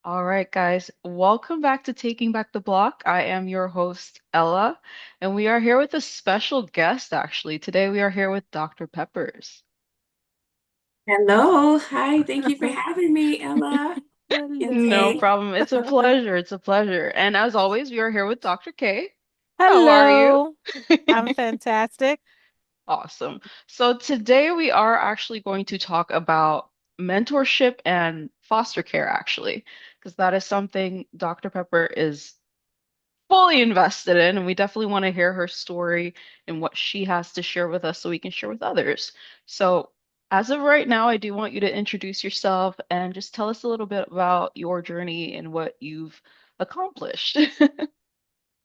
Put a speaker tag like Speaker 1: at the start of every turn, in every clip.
Speaker 1: All right, guys, welcome back to Taking Back the Block. I am your host, Ella, and we are here with a special guest, actually. Today we are here with Dr. Peppers.
Speaker 2: Hello. Hi. Thank you for having me, Ella and
Speaker 1: No
Speaker 2: Tay.
Speaker 3: Hello.
Speaker 1: problem. It's a pleasure. It's a pleasure. And as always, we are here with Dr. K. How are you?
Speaker 3: Hello. I'm fantastic.
Speaker 1: Awesome. So today we are actually going to talk about mentorship and foster care, actually, because that is something Dr. Pepper is fully invested in, and we definitely want to hear her story and what she has to share with us so we can share with others. So, as of right now, I do want you to introduce yourself and just tell us a little bit about your journey and what you've accomplished.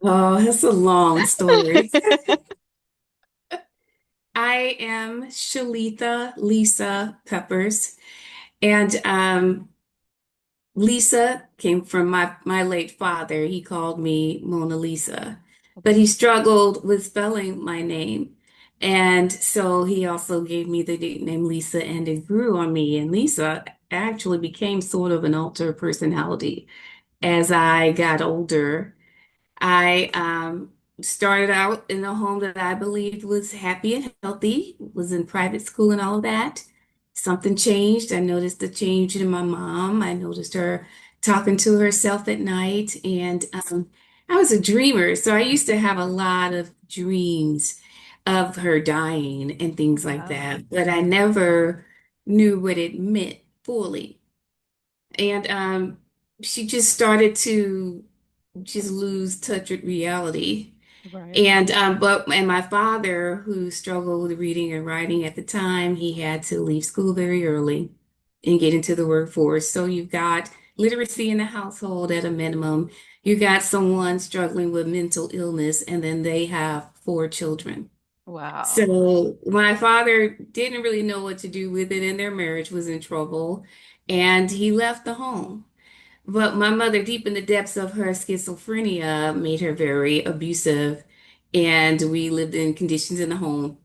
Speaker 2: Oh, that's a long story. I am Shalita Lisa Peppers, and Lisa came from my late father. He called me Mona Lisa, but he
Speaker 1: Okay.
Speaker 2: struggled with spelling my name. And so he also gave me the nickname Lisa, and it grew on me. And Lisa actually became sort of an alter personality as I got older. I started out in a home that I believed was happy and healthy, was in private school and all of that. Something changed. I noticed the change in my mom. I noticed her talking to herself at night. And I was a dreamer. So I used to have a lot of dreams of her dying and things like
Speaker 1: Wow.
Speaker 2: that. But I never knew what it meant fully. And she just started to just lose touch with reality.
Speaker 1: Right.
Speaker 2: And my father, who struggled with reading and writing at the time, he had to leave school very early and get into the workforce. So you've got literacy in the household at a minimum. You got someone struggling with mental illness, and then they have four children.
Speaker 1: Wow.
Speaker 2: So my father didn't really know what to do with it, and their marriage was in trouble, and he left the home. But my mother, deep in the depths of her schizophrenia, made her very abusive, and we lived in conditions in the home.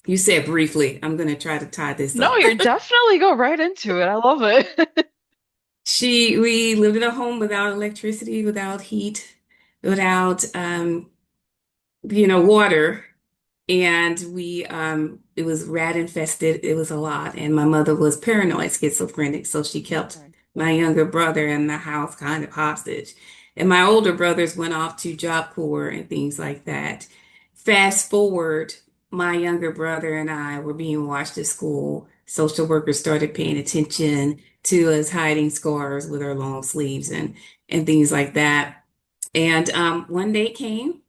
Speaker 2: You said briefly, I'm going to try to tie this
Speaker 1: No,
Speaker 2: up.
Speaker 1: you're definitely go right into it. I love it.
Speaker 2: We lived in a home without electricity, without heat, without, water. And it was rat infested. It was a lot. And my mother was paranoid schizophrenic. So she kept
Speaker 1: Right.
Speaker 2: my younger brother in the house kind of hostage. And my older brothers went off to Job Corps and things like that. Fast forward, my younger brother and I were being watched at school. Social workers started paying attention to us hiding scars with our long sleeves and things like that. And one day came.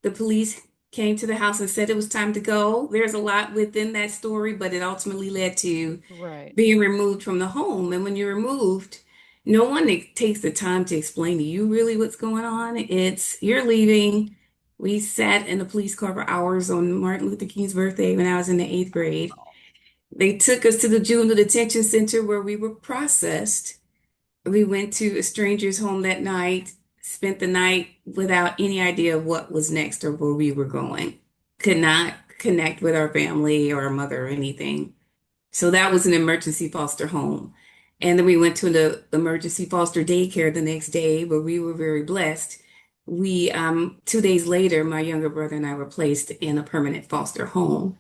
Speaker 2: The police came to the house and said it was time to go. There's a lot within that story, but it ultimately led to
Speaker 1: Right.
Speaker 2: being removed from the home. And when you're removed, no one takes the time to explain to you really what's going on. It's you're leaving. We sat in the police car for hours on Martin Luther King's birthday when I was in the eighth grade. They took us to the juvenile detention center where we were processed. We went to a stranger's home that night, spent the night without any idea of what was next or where we were going. Could not connect with our family or our mother or anything. So that was an emergency foster home. And then we went to the emergency foster daycare the next day, where we were very blessed. 2 days later, my younger brother and I were placed in a permanent foster home,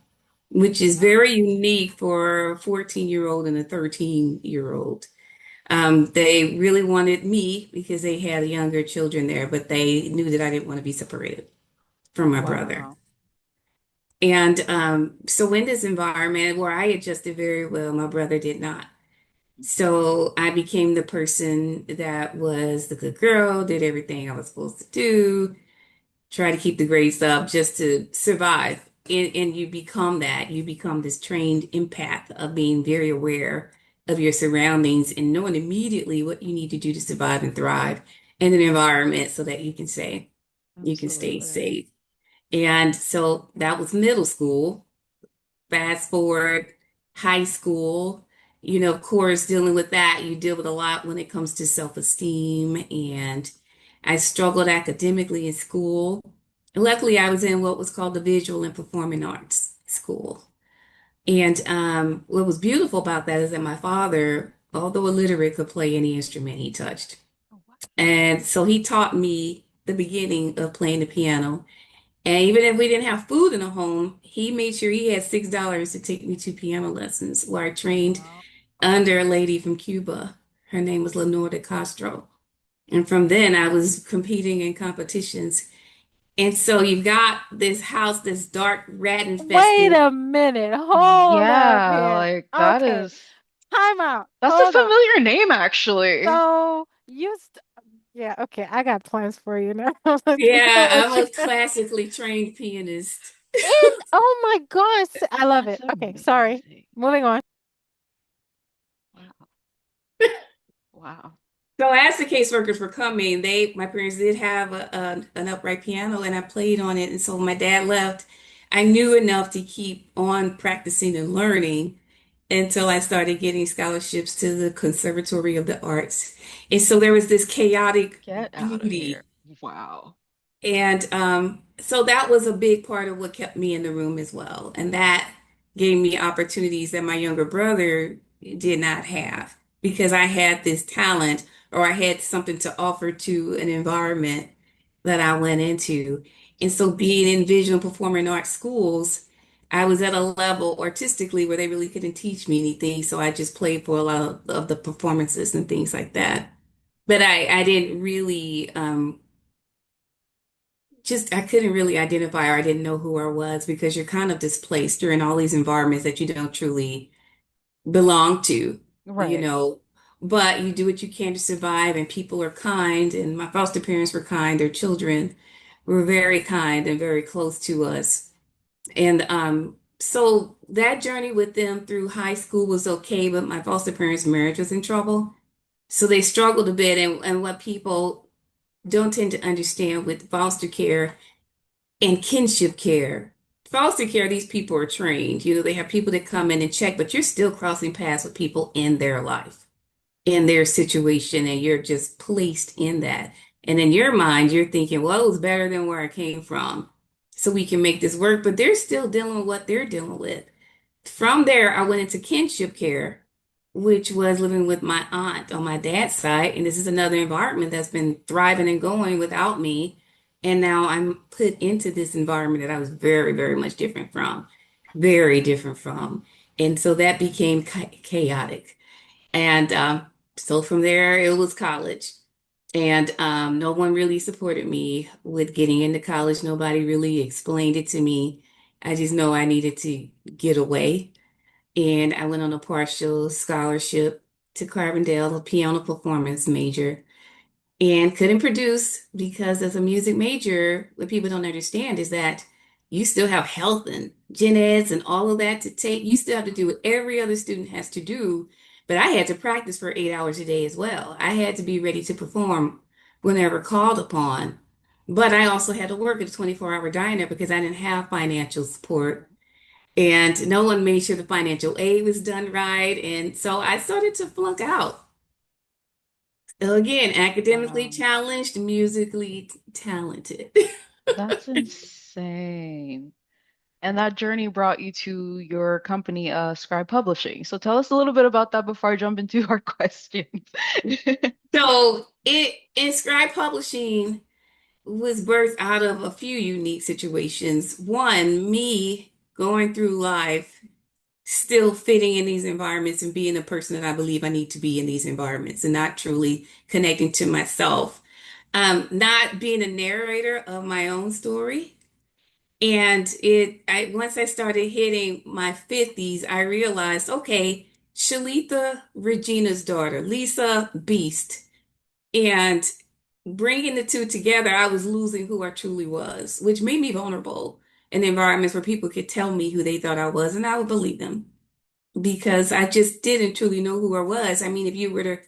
Speaker 2: which is
Speaker 1: Wow.
Speaker 2: very unique for a 14-year-old and a 13-year-old. They really wanted me because they had younger children there, but they knew that I didn't want to be separated from my brother.
Speaker 1: Wow.
Speaker 2: And so in this environment where I adjusted very well, my brother did not. So I became the person that was the good girl, did everything I was supposed to do, try to keep the grades up just to survive. And you become that. You become this trained empath of being very aware of your surroundings and knowing immediately what you need to do to survive and thrive in an environment so that you can stay
Speaker 1: Absolutely.
Speaker 2: safe. And so that was middle school. Fast forward, high school, of course, dealing with that, you deal with a lot when it comes to self-esteem. And I struggled academically in school. Luckily, I was in what was called the Visual and Performing Arts School. And what was beautiful about that is that my father although illiterate, could play any instrument he touched.
Speaker 1: Oh, wow.
Speaker 2: And so he taught me the beginning of playing the piano. And even if we didn't have food in the home, he made sure he had $6 to take me to piano lessons where I trained
Speaker 1: Wow.
Speaker 2: under a lady from Cuba. Her name was Lenore de Castro. And from then I was competing in competitions. And so you've got this house that's dark, rat
Speaker 3: Wait
Speaker 2: infested.
Speaker 3: a minute. Hold up
Speaker 1: Yeah,
Speaker 3: here.
Speaker 1: like that
Speaker 3: Okay.
Speaker 1: is
Speaker 3: Time out.
Speaker 1: that's a
Speaker 3: Hold up.
Speaker 1: familiar name actually.
Speaker 3: So yeah, okay. I got plans for you now. Let's
Speaker 2: Yeah,
Speaker 3: go
Speaker 2: I'm
Speaker 3: with you.
Speaker 2: a classically trained pianist.
Speaker 3: And oh my gosh, I love
Speaker 1: That's
Speaker 3: it. Okay, sorry.
Speaker 1: amazing.
Speaker 3: Moving on.
Speaker 1: Wow. Wow.
Speaker 2: So as the caseworkers were coming, my parents did have an upright piano and I played on it. And so when my dad left, I knew enough to keep on practicing and learning until I started getting scholarships to the Conservatory of the Arts. And so there was this chaotic
Speaker 1: Get out of
Speaker 2: beauty.
Speaker 1: here. Wow.
Speaker 2: And so that was a big part of what kept me in the room as well. And that gave me opportunities that my younger brother did not have because I had this talent or I had something to offer to an environment that I went into. And so being in visual and performing arts schools, I was at a level artistically where they really couldn't teach me anything. So I just played for a lot of the performances and things like that. But I didn't really just I couldn't really identify or I didn't know who I was because you're kind of displaced. You're in all these environments that you don't truly belong to, you
Speaker 1: Right.
Speaker 2: know, but you do what you can to survive and people are kind and my foster parents were kind. Their children were very kind and very close to us. And so that journey with them through high school was okay, but my foster parents' marriage was in trouble. So they struggled a bit and what people don't tend to understand with foster care and kinship care. Foster care, these people are trained. You know, they have people that come in and check, but you're still crossing paths with people in their life, in their situation, and you're just placed in that. And in your mind, you're thinking, well, it was better than where I came from. So we can make this work, but they're still dealing with what they're dealing with. From there, I went into kinship care, which was living with my aunt on my dad's side. And this is another environment that's been thriving and going without me. And now I'm put into this environment that I was very, very much different from, very different from. And so that became chaotic. And so from there, it was college. And no one really supported me with getting into college. Nobody really explained it to me. I just know I needed to get away and I went on a partial scholarship to Carbondale, a piano performance major, and couldn't produce because as a music major, what people don't understand is that you still have health and gen eds and all of that to take. You still have to do what every other student has to do, but I had to practice for 8 hours a day as well. I had to be ready to perform whenever called upon. But I also had to work at a 24-hour diner because I didn't have financial support and no one made sure the financial aid was done right. And so I started to flunk out. So again, academically
Speaker 1: Wow.
Speaker 2: challenged, musically talented.
Speaker 1: That's insane. And that journey brought you to your company, Scribe Publishing. So tell us a little bit about that before I jump into our questions.
Speaker 2: So it Inscribed Publishing was birthed out of a few unique situations. One, me going through life, still fitting in these environments and being the person that I believe I need to be in these environments and not truly connecting to myself. Not being a narrator of my own story. And once I started hitting my 50s, I realized, okay, Shalita Regina's daughter, Lisa Beast, and bringing the two together, I was losing who I truly was, which made me vulnerable in environments where people could tell me who they thought I was, and I would believe them because I just didn't truly know who I was. I mean, if you were to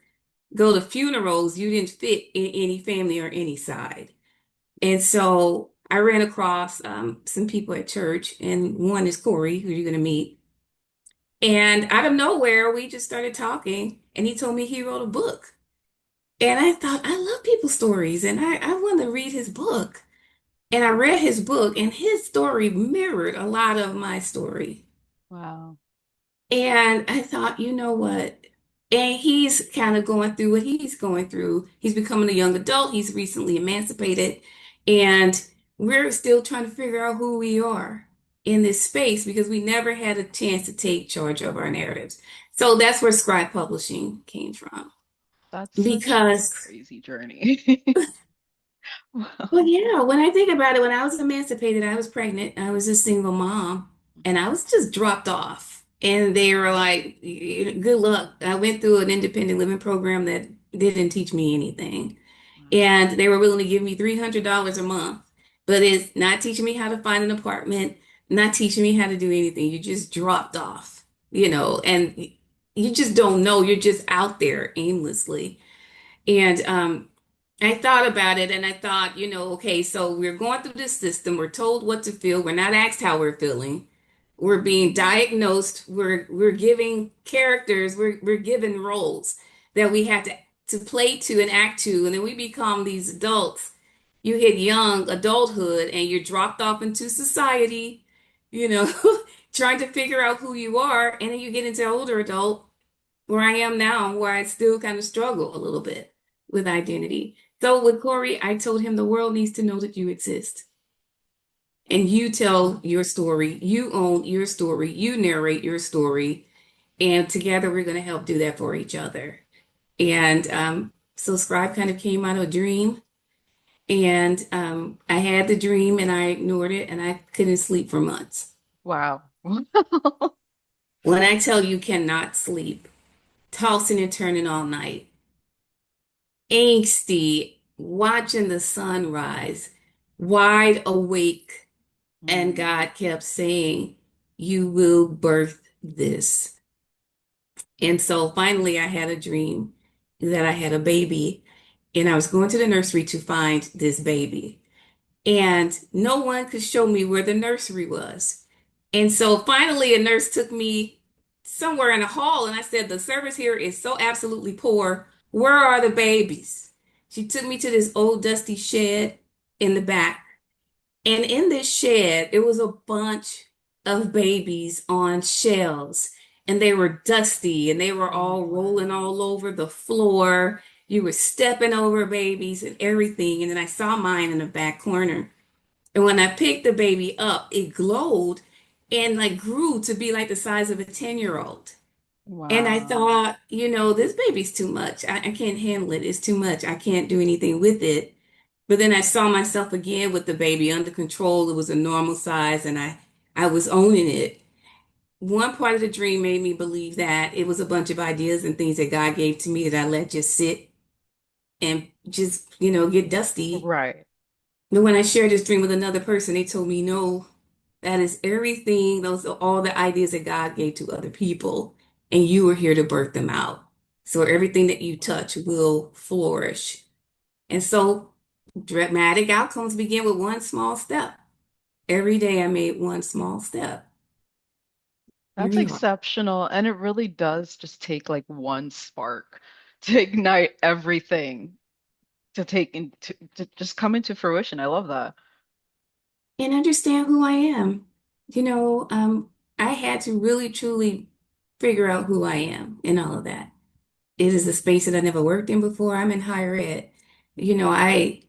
Speaker 2: go to funerals, you didn't fit in any family or any side. And so I ran across some people at church, and one is Corey, who you're going to meet. And out of nowhere, we just started talking, and he told me he wrote a book. And I thought, I love people's stories, and I want to read his book. And I read his book, and his story mirrored a lot of my story.
Speaker 1: Wow.
Speaker 2: And I thought, you know what? And he's kind of going through what he's going through. He's becoming a young adult. He's recently emancipated. And we're still trying to figure out who we are in this space because we never had a chance to take charge of our narratives. So that's where Scribe Publishing came from.
Speaker 1: That's such a
Speaker 2: Because
Speaker 1: crazy journey.
Speaker 2: Well,
Speaker 1: Wow.
Speaker 2: yeah, when I think about it, when I was emancipated, I was pregnant. I was a single mom and I was just dropped off. And they were like, good luck. I went through an independent living program that didn't teach me anything.
Speaker 1: Wow.
Speaker 2: And they were willing to give me $300 a month, but it's not teaching me how to find an apartment, not teaching me how to do anything. You just dropped off, and you just don't know. You're just out there aimlessly. And I thought about it and I thought, okay, so we're going through this system. We're told what to feel. We're not asked how we're feeling. We're being
Speaker 1: Mhm.
Speaker 2: diagnosed. We're giving characters. We're given roles that we have to play to and act to, and then we become these adults. You hit young adulthood and you're dropped off into society, you know, trying to figure out who you are, and then you get into older adult where I am now, where I still kind of struggle a little bit with identity. So with Corey, I told him the world needs to know that you exist. And you tell your story, you own your story, you narrate your story, and together we're going to help do that for each other. And so Scribe kind of came out of a dream, and I had the dream and I ignored it, and I couldn't sleep for months.
Speaker 1: Wow.
Speaker 2: When I tell you cannot sleep, tossing and turning all night, angsty, watching the sunrise, wide awake. And
Speaker 1: Mm.
Speaker 2: God kept saying, you will birth this. And so finally, I had a dream that I had a baby, and I was going to the nursery to find this baby. And no one could show me where the nursery was. And so finally, a nurse took me somewhere in a hall, and I said, the service here is so absolutely poor. Where are the babies? She took me to this old dusty shed in the back. And in this shed, it was a bunch of babies on shelves, and they were dusty and they were
Speaker 1: Oh,
Speaker 2: all rolling
Speaker 1: wow.
Speaker 2: all over the floor. You were stepping over babies and everything. And then I saw mine in the back corner. And when I picked the baby up, it glowed and like grew to be like the size of a 10-year-old. And I
Speaker 1: Wow.
Speaker 2: thought, this baby's too much. I can't handle it. It's too much. I can't do anything with it. But then I saw myself again with the baby under control. It was a normal size and I was owning it. One part of the dream made me believe that it was a bunch of ideas and things that God gave to me that I let just sit and just, get dusty.
Speaker 1: Right.
Speaker 2: But when I shared this dream with another person, they told me, no, that is everything. Those are all the ideas that God gave to other people, and you are here to birth them out. So everything that you touch will flourish. And so dramatic outcomes begin with one small step. Every day I made one small step. Here
Speaker 1: That's
Speaker 2: you are.
Speaker 1: exceptional. And it really does just take like one spark to ignite everything to take into to just come into fruition. I love that.
Speaker 2: And understand who I am. I had to really truly figure out who I am in all of that. It is a space that I never worked in before. I'm in higher ed. I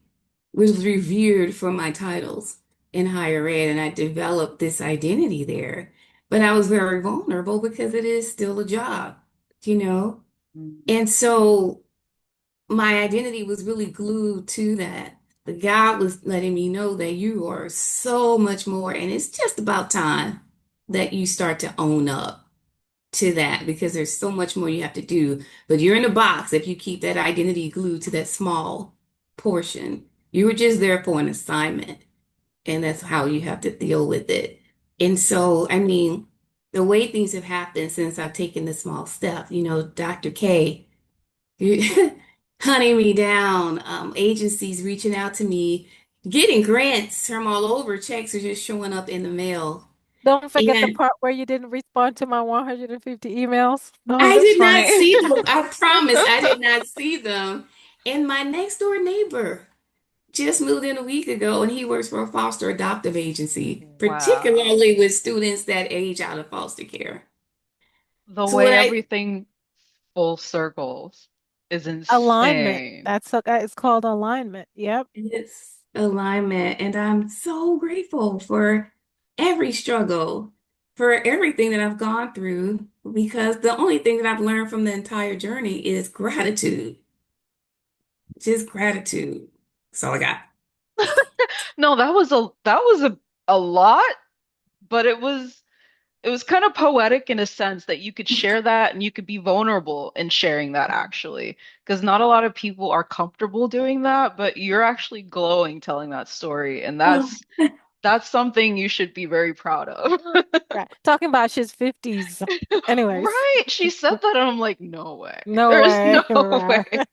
Speaker 2: was revered for my titles in higher ed, and I developed this identity there. But I was very vulnerable because it is still a job, you know?
Speaker 1: Mm.
Speaker 2: And so my identity was really glued to that. But God was letting me know that you are so much more, and it's just about time that you start to own up to that because there's so much more you have to do. But you're in a box if you keep that identity glued to that small portion. You were just there for an assignment, and that's how you have to deal with it. And so, I mean, the way things have happened since I've taken the small step, Dr. K, hunting me down, agencies reaching out to me, getting grants from all over, checks are just showing up in the mail.
Speaker 3: Don't forget the
Speaker 2: And
Speaker 3: part where you didn't respond to my 150 emails.
Speaker 1: Oh,
Speaker 2: I
Speaker 1: that's
Speaker 2: did not
Speaker 1: funny.
Speaker 2: see them. I promise I did not see them. And my next door neighbor just moved in a week ago and he works for a foster adoptive agency,
Speaker 1: Wow.
Speaker 2: particularly with students that age out of foster care.
Speaker 1: The
Speaker 2: So
Speaker 1: way
Speaker 2: when I,
Speaker 1: everything full circles is
Speaker 3: Alignment.
Speaker 1: insane.
Speaker 3: That's okay. It's called alignment. Yep.
Speaker 2: It's alignment, and I'm so grateful for every struggle, for everything that I've gone through, because the only thing that I've learned from the entire journey is gratitude. Just gratitude. That's all I got.
Speaker 1: No, that was a lot, but it was kind of poetic in a sense that you could share that and you could be vulnerable in sharing that actually. Because not a lot of people are comfortable doing that, but you're actually glowing telling that story. And
Speaker 2: Oh,
Speaker 1: that's something you should be very proud of.
Speaker 3: Right. Talking about she's 50s. Anyways,
Speaker 1: Right. She said that and I'm like, no way.
Speaker 3: no
Speaker 1: There's no
Speaker 3: way. Right.
Speaker 1: way.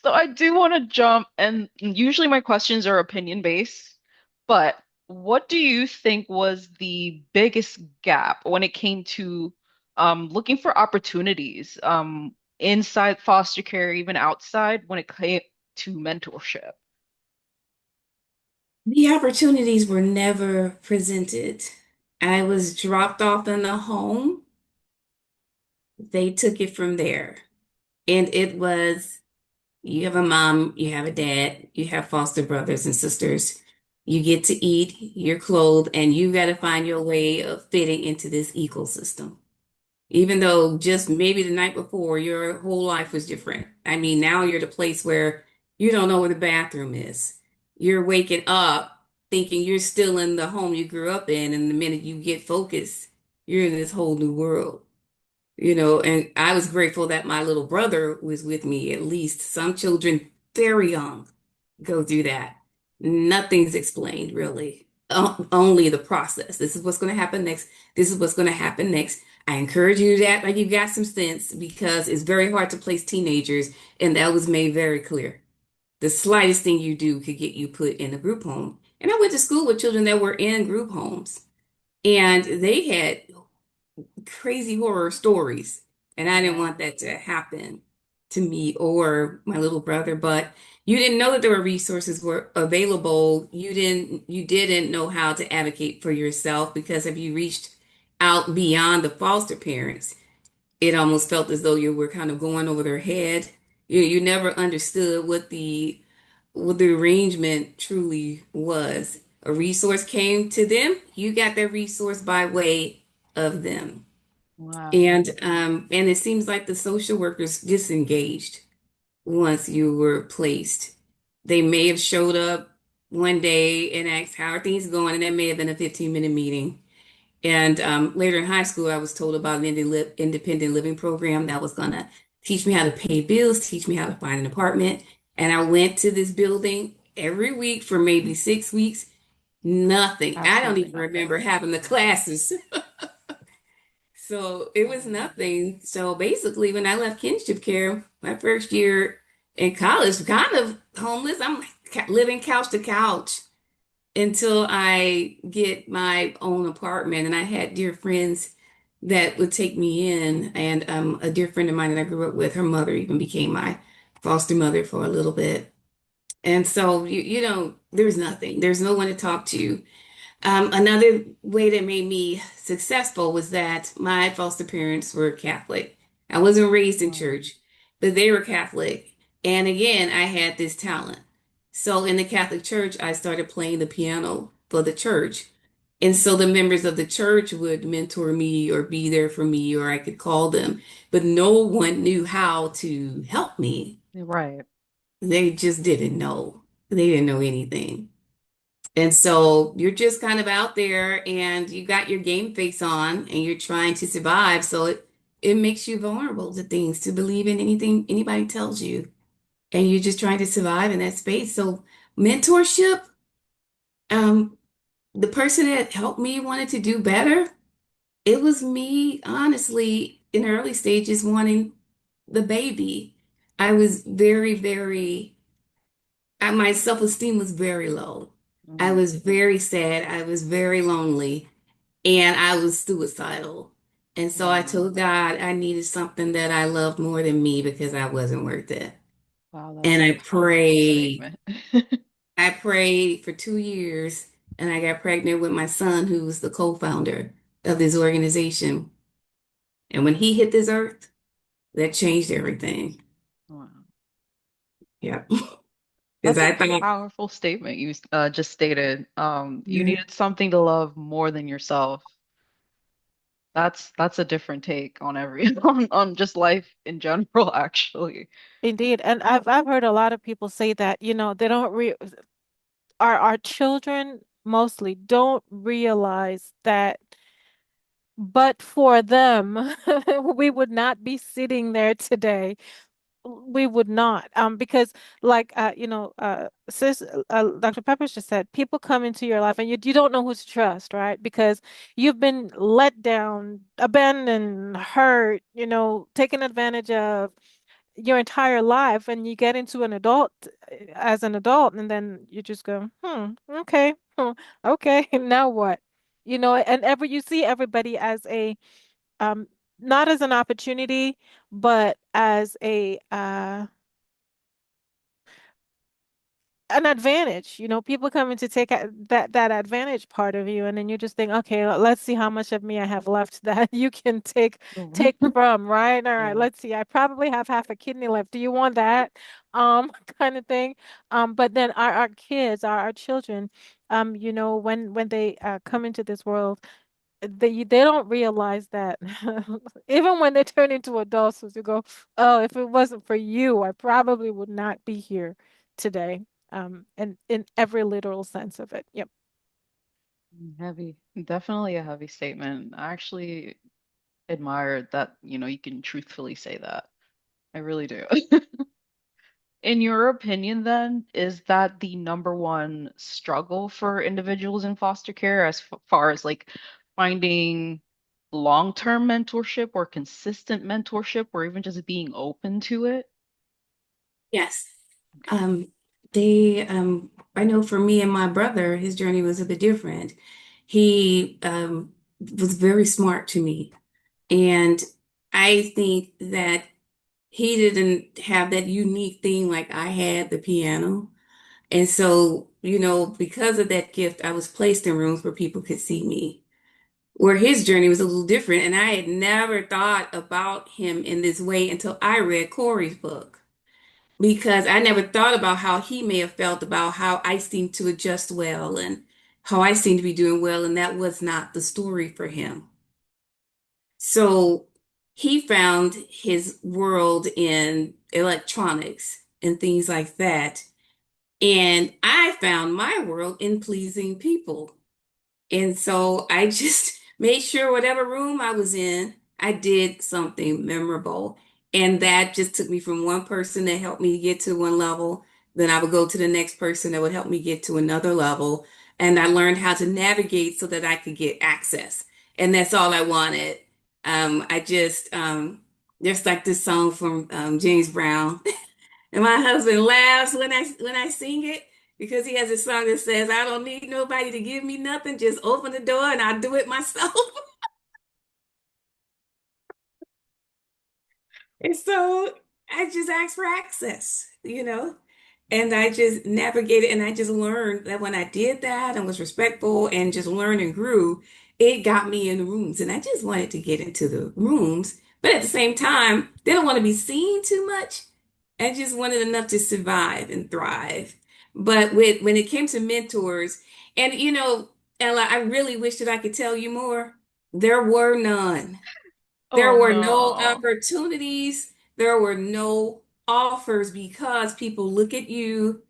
Speaker 1: So I do want to jump, and usually my questions are opinion based, but what do you think was the biggest gap when it came to looking for opportunities inside foster care, even outside, when it came to mentorship?
Speaker 2: the opportunities were never presented. I was dropped off in a home. They took it from there. And it was you have a mom, you have a dad, you have foster brothers and sisters. You get to eat, you're clothed, and you got to find your way of fitting into this ecosystem. Even though just maybe the night before your whole life was different. I mean, now you're at a place where you don't know where the bathroom is. You're waking up thinking you're still in the home you grew up in, and the minute you get focused, you're in this whole new world. And I was grateful that my little brother was with me. At least some children very young go through that. Nothing's explained really. Only the process. This is what's going to happen next. This is what's going to happen next. I encourage you to act like you got some sense because it's very hard to place teenagers, and that was made very clear. The slightest thing you do could get you put in a group home. And I went to school with children that were in group homes, and they had crazy horror stories. And I didn't
Speaker 1: Yeah.
Speaker 2: want that to happen to me or my little brother, but you didn't know that there were resources were available. You didn't know how to advocate for yourself because if you reached out beyond the foster parents, it almost felt as though you were kind of going over their head. You never understood what the arrangement truly was. A resource came to them, you got that resource by way of them.
Speaker 1: Wow.
Speaker 2: And it seems like the social workers disengaged once you were placed. They may have showed up one day and asked how are things going, and that may have been a 15-minute meeting. And later in high school, I was told about an independent living program that was gonna teach me how to pay bills, teach me how to find an apartment. And I went to this building every week for maybe 6 weeks. Nothing. I don't
Speaker 1: Absolutely
Speaker 2: even
Speaker 1: nothing.
Speaker 2: remember having the classes. So it was
Speaker 1: Wow.
Speaker 2: nothing. So basically, when I left kinship care, my first year in college, kind of homeless. I'm living couch to couch until I get my own apartment. And I had dear friends that would take me in. And a dear friend of mine that I grew up with, her mother even became my foster mother for a little bit. And so there's nothing. There's no one to talk to. Another way that made me successful was that my foster parents were Catholic. I wasn't raised in
Speaker 1: Wow.
Speaker 2: church, but they were Catholic. And again, I had this talent. So in the Catholic Church, I started playing the piano for the church. And so the members of the church would mentor me or be there for me, or I could call them. But no one knew how to help me.
Speaker 1: Right.
Speaker 2: They just didn't know. They didn't know anything. And so you're just kind of out there and you got your game face on and you're trying to survive. So it makes you vulnerable to things, to believe in anything anybody tells you. And you're just trying to survive in that space. So mentorship, um, the person that helped me wanted to do better. It was me, honestly, in the early stages wanting the baby. I was my self-esteem was very low. I
Speaker 1: Mm.
Speaker 2: was very sad. I was very lonely. And I was suicidal. And so I
Speaker 1: Wow.
Speaker 2: told God I needed something that I loved more than me because I wasn't worth it.
Speaker 1: Wow, that's
Speaker 2: And
Speaker 1: a
Speaker 2: I
Speaker 1: powerful
Speaker 2: prayed.
Speaker 1: statement.
Speaker 2: I prayed for 2 years and I got pregnant with my son, who was the co-founder of this organization. And when he hit this earth, that changed everything.
Speaker 1: Wow.
Speaker 2: Yeah. Because
Speaker 1: That's a
Speaker 2: I thought,
Speaker 1: powerful statement you just stated. You
Speaker 2: yeah,
Speaker 1: needed something to love more than yourself. That's a different take on on just life in general, actually.
Speaker 3: Indeed. And I've heard a lot of people say that, they don't re our children mostly don't realize that but for them, we would not be sitting there today. We would not, because like sis, Dr. Peppers just said, people come into your life and you don't know who to trust, right? Because you've been let down, abandoned, hurt, taken advantage of your entire life, and you get into an adult as an adult, and then you just go, okay, okay, now what? And you see everybody as a um not as an opportunity, but as a an advantage. People coming to take that advantage part of you, and then you just think, okay, let's see how much of me I have left that you can take from, right? All right,
Speaker 1: Yeah.
Speaker 3: let's see. I probably have half a kidney left. Do you want that? Kind of thing. But then our kids, our children, when they come into this world, they don't realize that even when they turn into adults, you go, oh, if it wasn't for you, I probably would not be here today. And in every literal sense of it. Yep.
Speaker 1: Heavy. Definitely a heavy statement. I actually admire that, you can truthfully say that. I really do. In your opinion, then, is that the number one struggle for individuals in foster care as far as like finding long-term mentorship or consistent mentorship or even just being open to it?
Speaker 2: yes.
Speaker 1: Okay.
Speaker 2: Um, I know for me and my brother, his journey was a bit different. He was very smart to me. And I think that he didn't have that unique thing like I had, the piano. And so, because of that gift, I was placed in rooms where people could see me. Where his journey was a little different. And I had never thought about him in this way until I read Corey's book. Because I never thought about how he may have felt about how I seemed to adjust well and how I seemed to be doing well. And that was not the story for him. So he found his world in electronics and things like that. And I found my world in pleasing people. And so I just made sure whatever room I was in, I did something memorable. And that just took me from one person that helped me get to one level. Then I would go to the next person that would help me get to another level. And I learned how to navigate so that I could get access. And that's all I wanted. There's like this song from James Brown. And my husband laughs when I sing it because he has a song that says, I don't need nobody to give me nothing, just open the door and I'll do it myself. And so I just asked for access. And I just navigated and I just learned that when I did that and was respectful and just learned and grew, it got me in the rooms. And I just wanted to get into the rooms, but at the same time, didn't want to be seen too much. I just wanted enough to survive and thrive. But when it came to mentors, and Ella, I really wish that I could tell you more. There were none. There
Speaker 1: Oh
Speaker 2: were no
Speaker 1: no.
Speaker 2: opportunities. There were no offers because people look at you,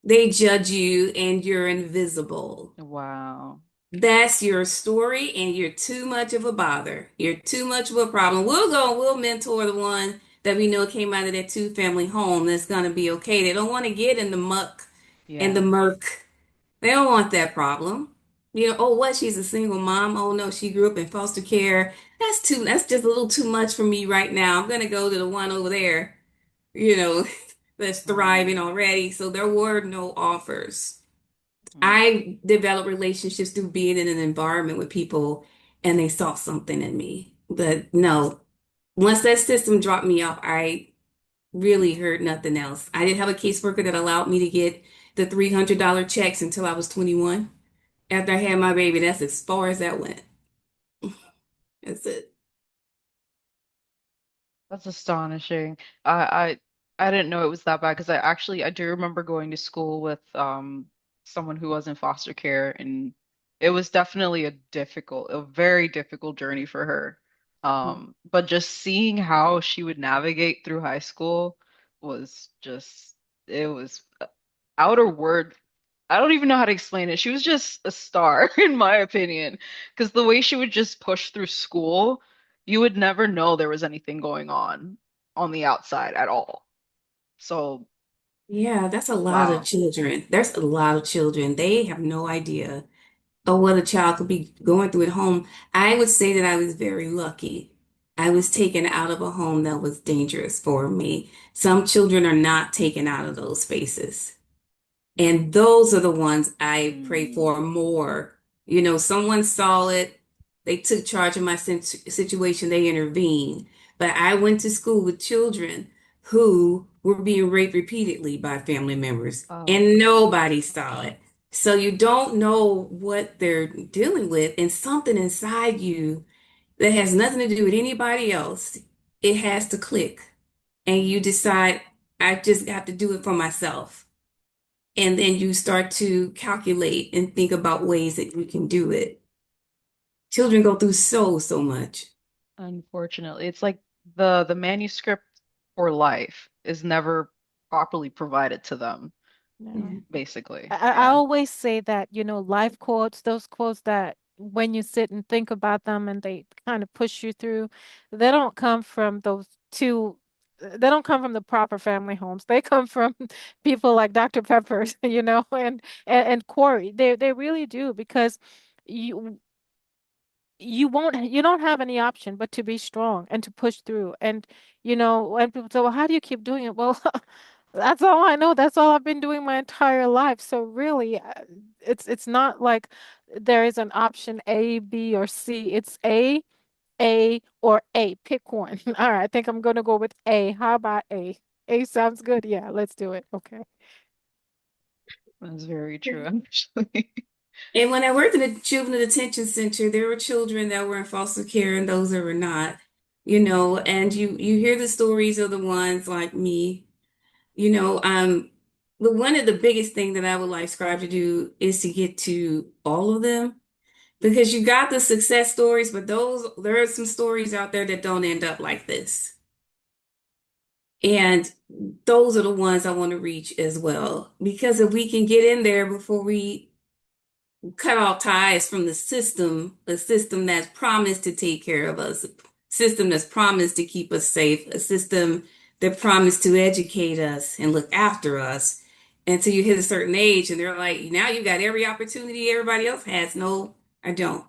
Speaker 2: they judge you, and you're invisible.
Speaker 1: Wow.
Speaker 2: That's your story, and you're too much of a bother. You're too much of a problem. We'll mentor the one that we know came out of that two-family home that's going to be okay. They don't want to get in the muck and the
Speaker 1: Yeah.
Speaker 2: murk. They don't want that problem. Oh, what? She's a single mom. Oh, no, she grew up in foster care. That's just a little too much for me right now. I'm going to go to the one over there, you know, that's thriving
Speaker 1: Mm,
Speaker 2: already. So there were no offers.
Speaker 1: mm.
Speaker 2: I developed relationships through being in an environment with people and they saw something in me. But no, once that system dropped me off, I really heard nothing else. I didn't have a caseworker that allowed me to get the $300 checks until I was 21. After I had my baby, that's as far as that went. That's it.
Speaker 1: That's astonishing. I didn't know it was that bad because I do remember going to school with someone who was in foster care, and it was definitely a very difficult journey for her. But just seeing how she would navigate through high school was just it was outer word. I don't even know how to explain it. She was just a star in my opinion, because the way she would just push through school, you would never know there was anything going on the outside at all. So,
Speaker 2: Yeah, that's a lot of
Speaker 1: wow.
Speaker 2: children. There's a lot of children. They have no idea of what a child could be going through at home. I would say that I was very lucky. I was taken out of a home that was dangerous for me. Some children are not taken out of those spaces. And those are the ones I pray
Speaker 1: Mm.
Speaker 2: for more. You know, someone saw it, they took charge of my situation, they intervened. But I went to school with children who were being raped repeatedly by family members,
Speaker 1: Oh
Speaker 2: and nobody saw
Speaker 1: gosh.
Speaker 2: it. So you don't know what they're dealing with, and something inside you that has nothing to do with anybody else, it has to click. And you decide, I just have to do it for myself. And then you start to calculate and think about ways that you can do it. Children go through so much.
Speaker 1: Unfortunately, it's like the manuscript for life is never properly provided to them,
Speaker 3: Yeah.
Speaker 2: Yeah.
Speaker 1: basically.
Speaker 3: I
Speaker 1: Yeah.
Speaker 3: always say that, life quotes, those quotes that when you sit and think about them and they kind of push you through, they don't come from they don't come from the proper family homes. They come from people like Dr. Peppers, and Corey. They really do because you you don't have any option but to be strong and to push through. And when people say, well, how do you keep doing it? Well, that's all I know. That's all I've been doing my entire life. So really, it's not like there is an option A, B, or C. It's A, or A. Pick one. All right, I think I'm gonna go with A. How about A? A sounds good. Yeah, let's do it. Okay.
Speaker 1: That's very true, actually.
Speaker 2: And when I worked in a juvenile detention center, there were children that were in foster care and those that were not, and you hear the stories of the ones like me, you know, um, the one of the biggest thing that I would like Scribe to do is to get to all of them because you got the success stories, but there are some stories out there that don't end up like this. And those are the ones I want to reach as well. Because if we can get in there before we cut off ties from the system that's promised to take care of us, a system that's promised to keep us safe, a system that promised to educate us and look after us until you hit a certain age and they're like, now you got every opportunity everybody else has. No, I don't.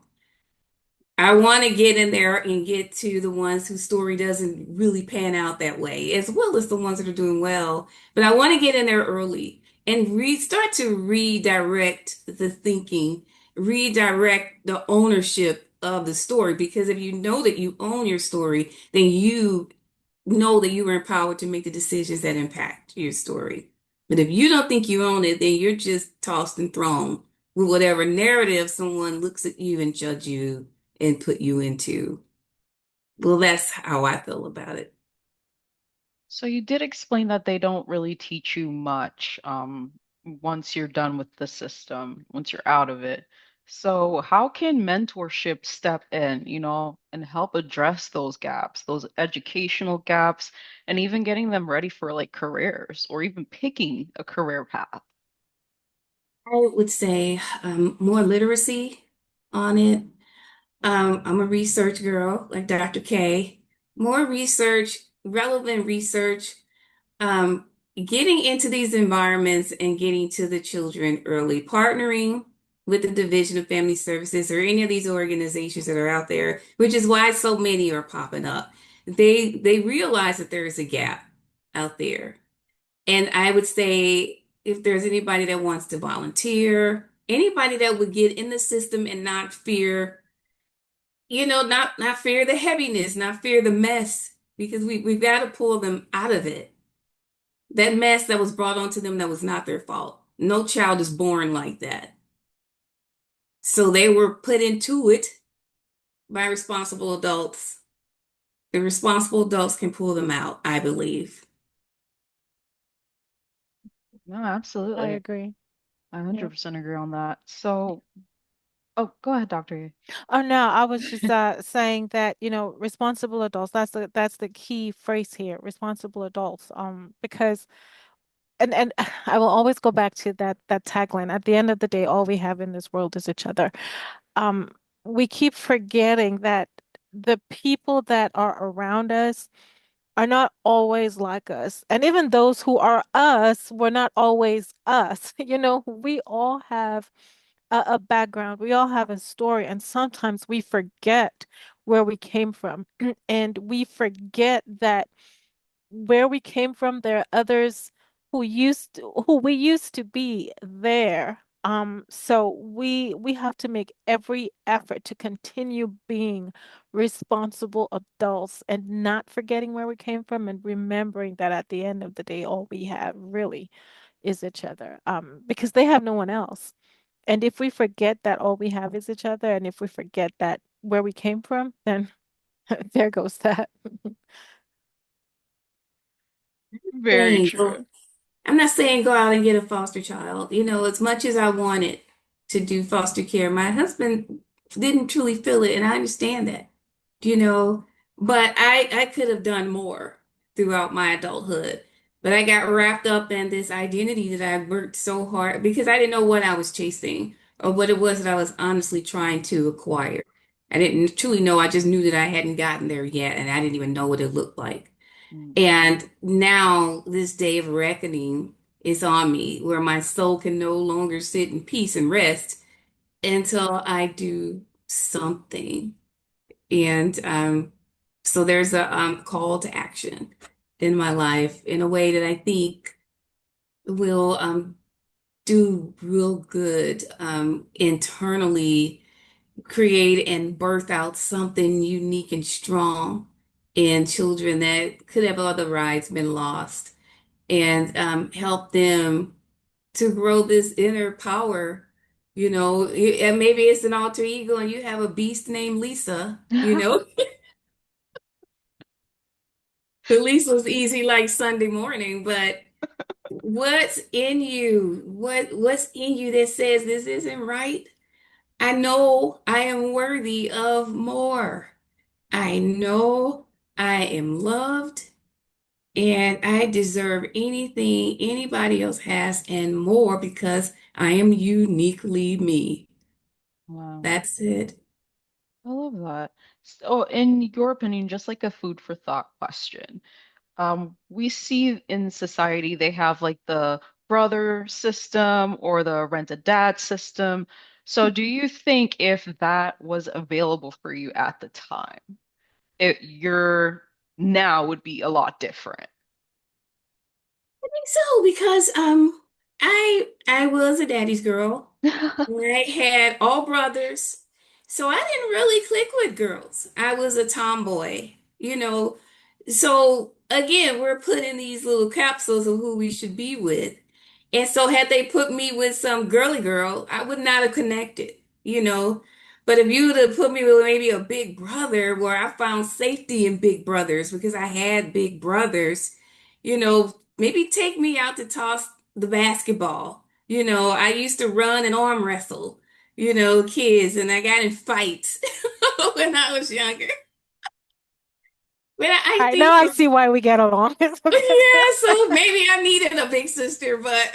Speaker 2: I want to get in there and get to the ones whose story doesn't really pan out that way, as well as the ones that are doing well. But I want to get in there early and start to redirect the thinking, redirect the ownership of the story. Because if you know that you own your story, then you know that you are empowered to make the decisions that impact your story. But if you don't think you own it, then you're just tossed and thrown with whatever narrative someone looks at you and judge you and put you into. Well, that's how I feel about it.
Speaker 1: So you did explain that they don't really teach you much once you're done with the system, once you're out of it. So how can mentorship step in, and help address those gaps, those educational gaps, and even getting them ready for like careers or even picking a career path?
Speaker 2: I would say more literacy on it. I'm a research girl, like Dr. K. More research, relevant research, um, getting into these environments and getting to the children early, partnering with the Division of Family Services or any of these organizations that are out there, which is why so many are popping up. They realize that there is a gap out there. And I would say if there's anybody that wants to volunteer, anybody that would get in the system and not fear, not fear the heaviness, not fear the mess, because we've got to pull them out of it. That mess that was brought onto them that was not their fault. No child is born like that. So they were put into it by responsible adults. The responsible adults can pull them out, I believe.
Speaker 1: No,
Speaker 3: I
Speaker 1: absolutely.
Speaker 3: agree.
Speaker 1: I
Speaker 3: Yeah.
Speaker 1: 100% agree on that. So, oh, go ahead, Doctor.
Speaker 3: Oh no, I was just saying that, responsible adults, that's the key phrase here, responsible adults. Because and I will always go back to that tagline. At the end of the day, all we have in this world is each other. Um, we keep forgetting that the people that are around us are not always like us. And even those who are us were not always us. We all have a background, we all have a story, and sometimes we forget where we came from. And we forget that where we came from, there are others who we used to be there. So we have to make every effort to continue being responsible adults and not forgetting where we came from and remembering that at the end of the day, all we have really is each other. Because they have no one else. And if we forget that all we have is each other, and if we forget that where we came from, then there goes that.
Speaker 1: Very
Speaker 2: Saying go
Speaker 1: true.
Speaker 2: I'm not saying go out and get a foster child. As much as I wanted to do foster care, my husband didn't truly feel it, and I understand that, you know, but I could have done more throughout my adulthood. But I got wrapped up in this identity that I worked so hard because I didn't know what I was chasing or what it was that I was honestly trying to acquire. I didn't truly know. I just knew that I hadn't gotten there yet, and I didn't even know what it looked like.
Speaker 1: Mm.
Speaker 2: And now this day of reckoning is on me, where my soul can no longer sit in peace and rest until I do something. And so there's a call to action in my life in a way that I think will do real good internally, create and birth out something unique and strong in children that could have otherwise been lost, and help them to grow this inner power. And maybe it's an alter ego and you have a beast named Lisa, the Lisa's easy like Sunday morning, but what's in you? What's in you that says this isn't right? I know I am worthy of more. I know I am loved. And I deserve anything anybody else has and more because I am uniquely me.
Speaker 1: Wow.
Speaker 2: That's it.
Speaker 1: I love that. So, in your opinion, just like a food for thought question, we see in society they have like the brother system or the rent a dad system. So, do you think if that was available for you at the time, your now would be a lot different?
Speaker 2: I think so because I was a daddy's girl. I had all brothers. So I didn't really click with girls. I was a tomboy. So again, we're put in these little capsules of who we should be with. And so had they put me with some girly girl, I would not have connected. But if you would have put me with maybe a big brother where I found safety in big brothers because I had big brothers, maybe take me out to toss the basketball. I used to run and arm wrestle, kids, and I got in fights when I was younger. But I
Speaker 3: All right, now
Speaker 2: think
Speaker 3: I
Speaker 2: for,
Speaker 3: see why we get along. It's okay.
Speaker 2: yeah, so maybe I needed a big sister, but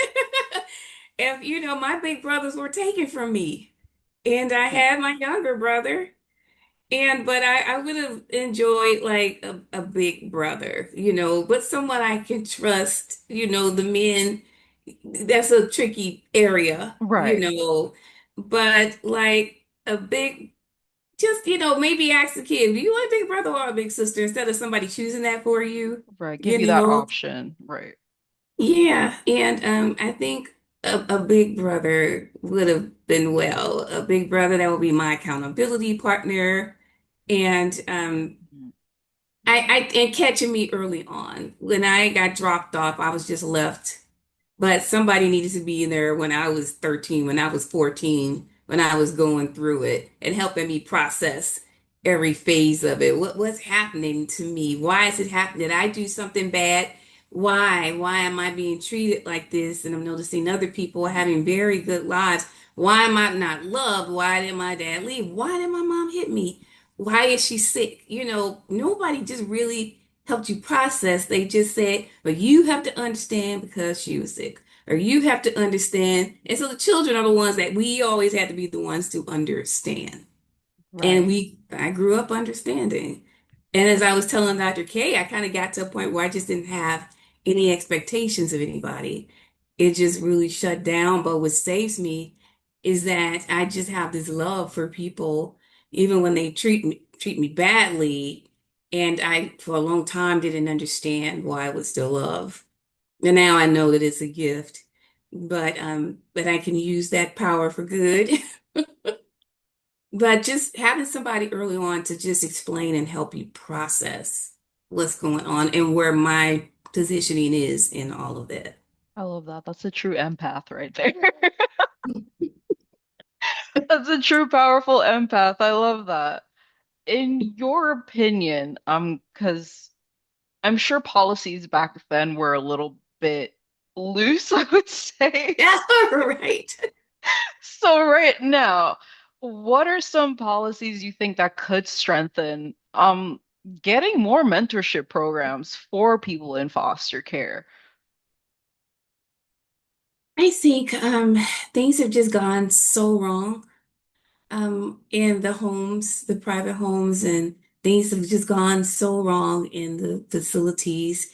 Speaker 2: if, my big brothers were taken from me and I
Speaker 1: Right.
Speaker 2: had my younger brother. But I would have enjoyed like a big brother, but someone I can trust, the men, that's a tricky area.
Speaker 1: Right.
Speaker 2: But like a big, just, maybe ask the kid, do you want a big brother or a big sister instead of somebody choosing that for you,
Speaker 1: Right. Give
Speaker 2: you
Speaker 1: you that
Speaker 2: know?
Speaker 1: option. Right.
Speaker 2: Yeah. And I think a big brother would have been well, a big brother that would be my accountability partner. And
Speaker 1: Mhm.
Speaker 2: and catching me early on. When I got dropped off, I was just left. But somebody needed to be in there when I was 13, when I was 14, when I was going through it and helping me process. every phase of it. What's happening to me? Why is it happening? Did I do something bad? Why? Why am I being treated like this? And I'm noticing other people having very good lives. Why am I not loved? Why did my dad leave? Why did my mom hit me? Why is she sick? Nobody just really helped you process. They just said, but you have to understand because she was sick. Or you have to understand. And so the children are the ones that we always had to be the ones to understand. And
Speaker 1: Right.
Speaker 2: I grew up understanding. And as I was telling Dr. K, I kind of got to a point where I just didn't have any expectations of anybody. It just really shut down. But what saves me is that I just have this love for people, even when they treat me badly. And I, for a long time, didn't understand why I would still love. And now I know that it's a gift, but I can use that power for good. But just having somebody early on to just explain and help you process what's going on and where my positioning is in all of that.
Speaker 1: I love that. That's a true empath right there. That's a true powerful empath. I love that. In your opinion, because I'm sure policies back then were a little bit loose, I would say.
Speaker 2: Yeah, right.
Speaker 1: So right now, what are some policies you think that could strengthen getting more mentorship programs for people in foster care?
Speaker 2: I think things have just gone so wrong. In the homes, the private homes, and things have just gone so wrong in the facilities.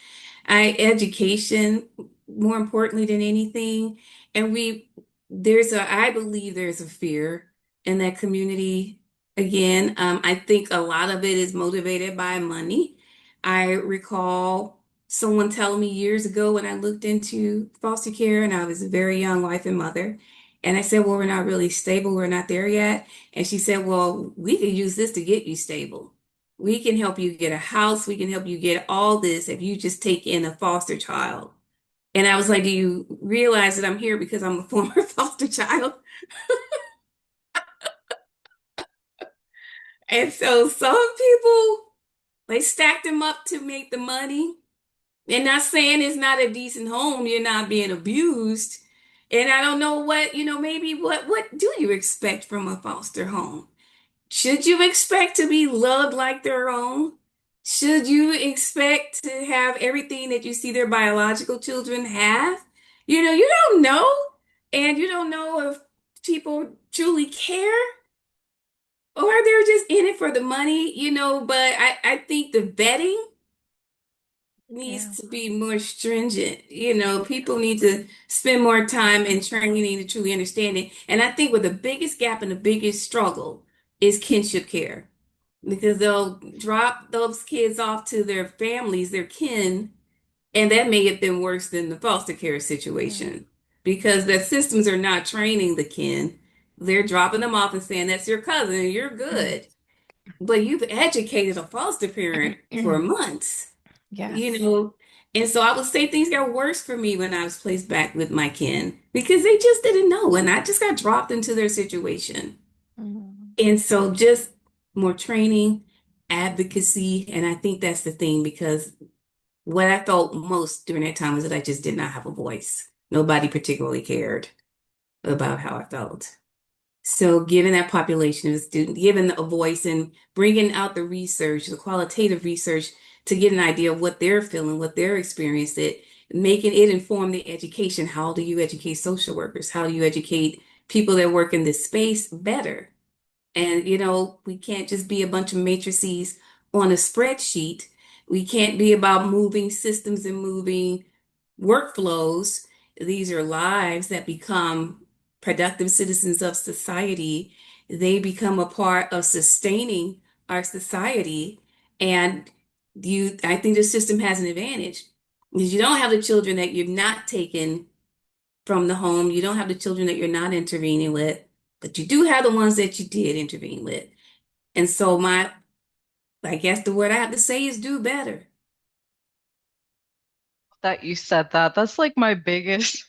Speaker 2: Education, more importantly than anything, and I believe there's a fear in that community. Again, I think a lot of it is motivated by money. I recall someone telling me years ago when I looked into foster care, and I was a very young wife and mother. And I said, well, we're not really stable. We're not there yet. And she said, well, we can use this to get you stable. We can help you get a house. We can help you get all this if you just take in a foster child. And I was like, do you realize that I'm here because I'm a former foster child? And so some people, they stacked them up to make the money. And not saying it's not a decent home, you're not being abused. And I don't know maybe what do you expect from a foster home? Should you expect to be loved like their own? Should you expect to have everything that you see their biological children have? You don't know. And you don't know if people truly care or they're just in it for the money. But I think the vetting
Speaker 3: Yeah.
Speaker 2: needs to be more stringent. People need to spend more time in training to truly understand it. And I think what the biggest gap and the biggest struggle is kinship care because they'll drop those kids off to their families, their kin, and that may have been worse than the foster care
Speaker 3: Mm,
Speaker 2: situation because the systems are not training the kin. They're dropping them off and saying, that's your cousin, and you're good. But you've educated a foster parent for months you
Speaker 3: yes.
Speaker 2: know. And so I would say things got worse for me when I was placed back with my kin because they just didn't know. And I just got dropped into their situation.
Speaker 3: Mm,
Speaker 2: And so just more training, advocacy. And I think that's the thing because what I felt most during that time was that I just did not have a voice. Nobody particularly cared about how I felt. So giving that population of students, giving a voice and bringing out the research, the qualitative research to get an idea of what they're feeling, what they're experiencing, making it inform the education. How do you educate social workers? How do you educate people that work in this space better? And, we can't just be a bunch of matrices on a spreadsheet. We can't be about moving systems and moving workflows. These are lives that become productive citizens of society. They become a part of sustaining our society. And I think the system has an advantage because you don't have the children that you've not taken from the home. You don't have the children that you're not intervening with, but you do have the ones that you did intervene with. And so I guess the word I have to say is do better.
Speaker 1: That you said that. That's like my biggest,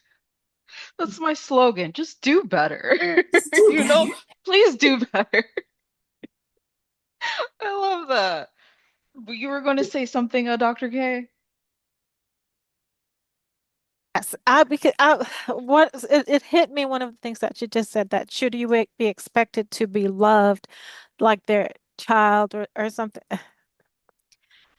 Speaker 1: that's my slogan. Just do better.
Speaker 2: Just do
Speaker 1: You know,
Speaker 2: better.
Speaker 1: please do better. I love that. But you were going to say something, Dr. K?
Speaker 3: Yes, I because I what it hit me one of the things that you just said that should you be expected to be loved like their child or something.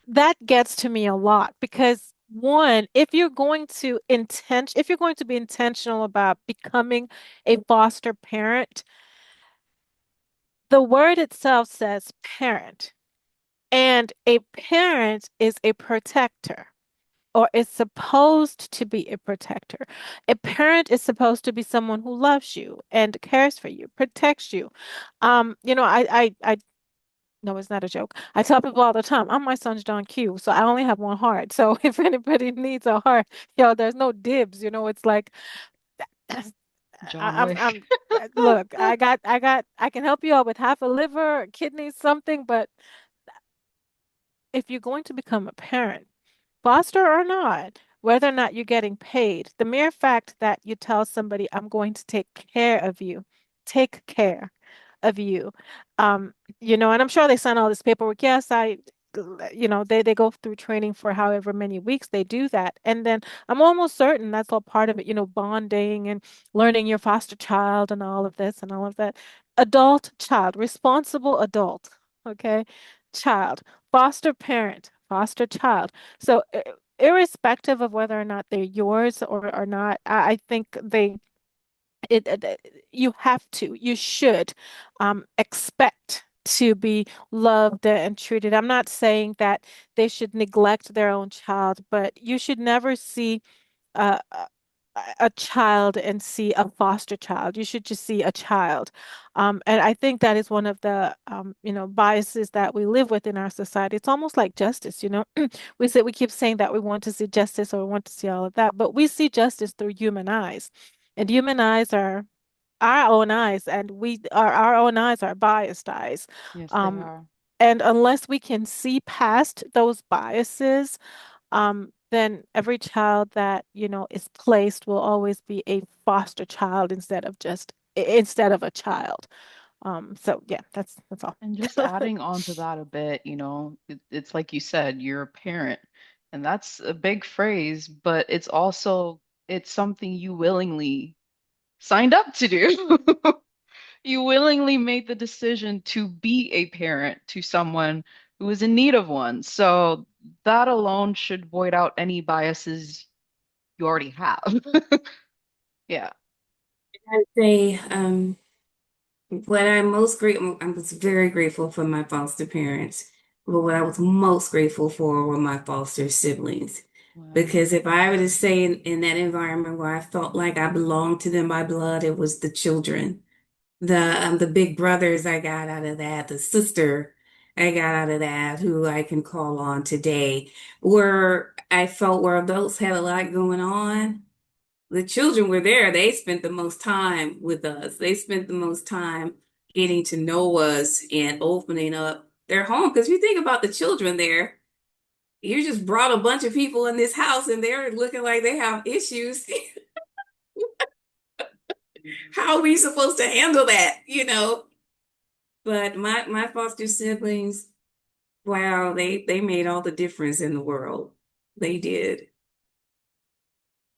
Speaker 3: That gets to me a lot because one, if you're going to be intentional about becoming a foster parent, the word itself says parent, and a parent is a protector. Or is supposed to be a protector. A parent is supposed to be someone who loves you and cares for you, protects you. I no, it's not a joke. I tell people all the time, I'm my son's John Q, so I only have one heart. So if anybody needs a heart, there's no dibs. It's like
Speaker 1: John
Speaker 3: I'm
Speaker 1: Wick.
Speaker 3: look, I can help you out with half a liver, kidney, something, but if you're going to become a parent, foster or not, whether or not you're getting paid, the mere fact that you tell somebody, I'm going to take care of you. And I'm sure they sign all this paperwork. Yes, they go through training for however many weeks they do that. And then I'm almost certain that's all part of it, bonding and learning your foster child and all of this and all of that. Adult child, responsible adult, okay? Child, foster parent, foster child. So irrespective of whether or not they're yours or not, I think you have to, you should expect to be loved and treated. I'm not saying that they should neglect their own child, but you should never see a child and see a foster child. You should just see a child. And I think that is one of the biases that we live with in our society. It's almost like justice. We keep saying that we want to see justice or we want to see all of that, but we see justice through human eyes. And human eyes are our own eyes, and our own eyes are biased eyes.
Speaker 1: Yes, they
Speaker 3: Um,
Speaker 1: are.
Speaker 3: and unless we can see past those biases, then every child that, is placed will always be a foster child instead of a child. So yeah, that's all.
Speaker 1: And just adding on to that a bit, it's like you said, you're a parent, and that's a big phrase, but it's something you willingly signed up to do. You willingly made the decision to be a parent to someone who is in need of one. So that alone should void out any biases you already have. Yeah.
Speaker 2: I'd say what I'm most grateful, I was very grateful for my foster parents, but what I was most grateful for were my foster siblings.
Speaker 1: Wow.
Speaker 2: Because if I were to say in that environment where I felt like I belonged to them by blood, it was the children. The big brothers I got out of that, the sister I got out of that, who I can call on today, where I felt where adults had a lot going on. The children were there. They spent the most time with us. They spent the most time getting to know us and opening up their home. Because you think about the children there, you just brought a bunch of people in this house and they're looking like they have issues. How are we supposed to handle that? But my foster siblings, wow, they made all the difference in the world. They did.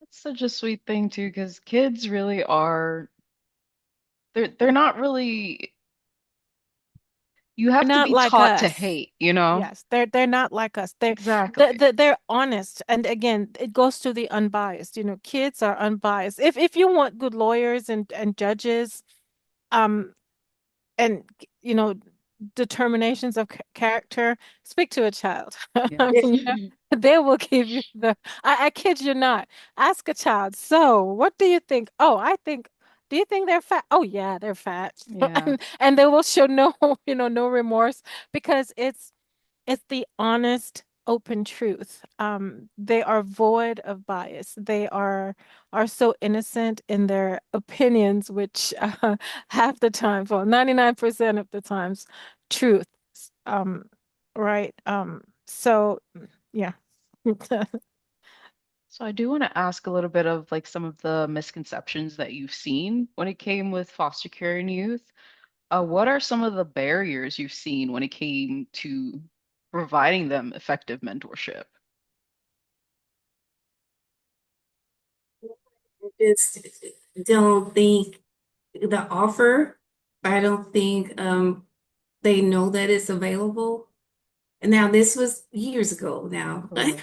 Speaker 1: That's such a sweet thing too, because kids really are they're not really you
Speaker 3: They're
Speaker 1: have to
Speaker 3: not
Speaker 1: be
Speaker 3: like
Speaker 1: taught to
Speaker 3: us.
Speaker 1: hate?
Speaker 3: Yes, they're not like us.
Speaker 1: Exactly.
Speaker 3: They're honest, and again, it goes to the unbiased. Kids are unbiased. If you want good lawyers and judges, um, and determinations of character, speak to a child. I
Speaker 1: Yes.
Speaker 3: mean, they will give you I kid you not. Ask a child, so what do you think? Oh, do you think they're fat? Oh yeah, they're fat.
Speaker 1: Yeah.
Speaker 3: And they will show no, no remorse because it's the honest, open truth. They are void of bias. They are so innocent in their opinions, which half the time, well, 99% of the times, truth. Um, right. So yeah.
Speaker 1: So I do want to ask a little bit of like some of the misconceptions that you've seen when it came with foster care and youth. What are some of the barriers you've seen when it came to providing them effective mentorship?
Speaker 2: Just don't think the offer, I don't think they know that it's available. And now this was years ago now.
Speaker 1: Right.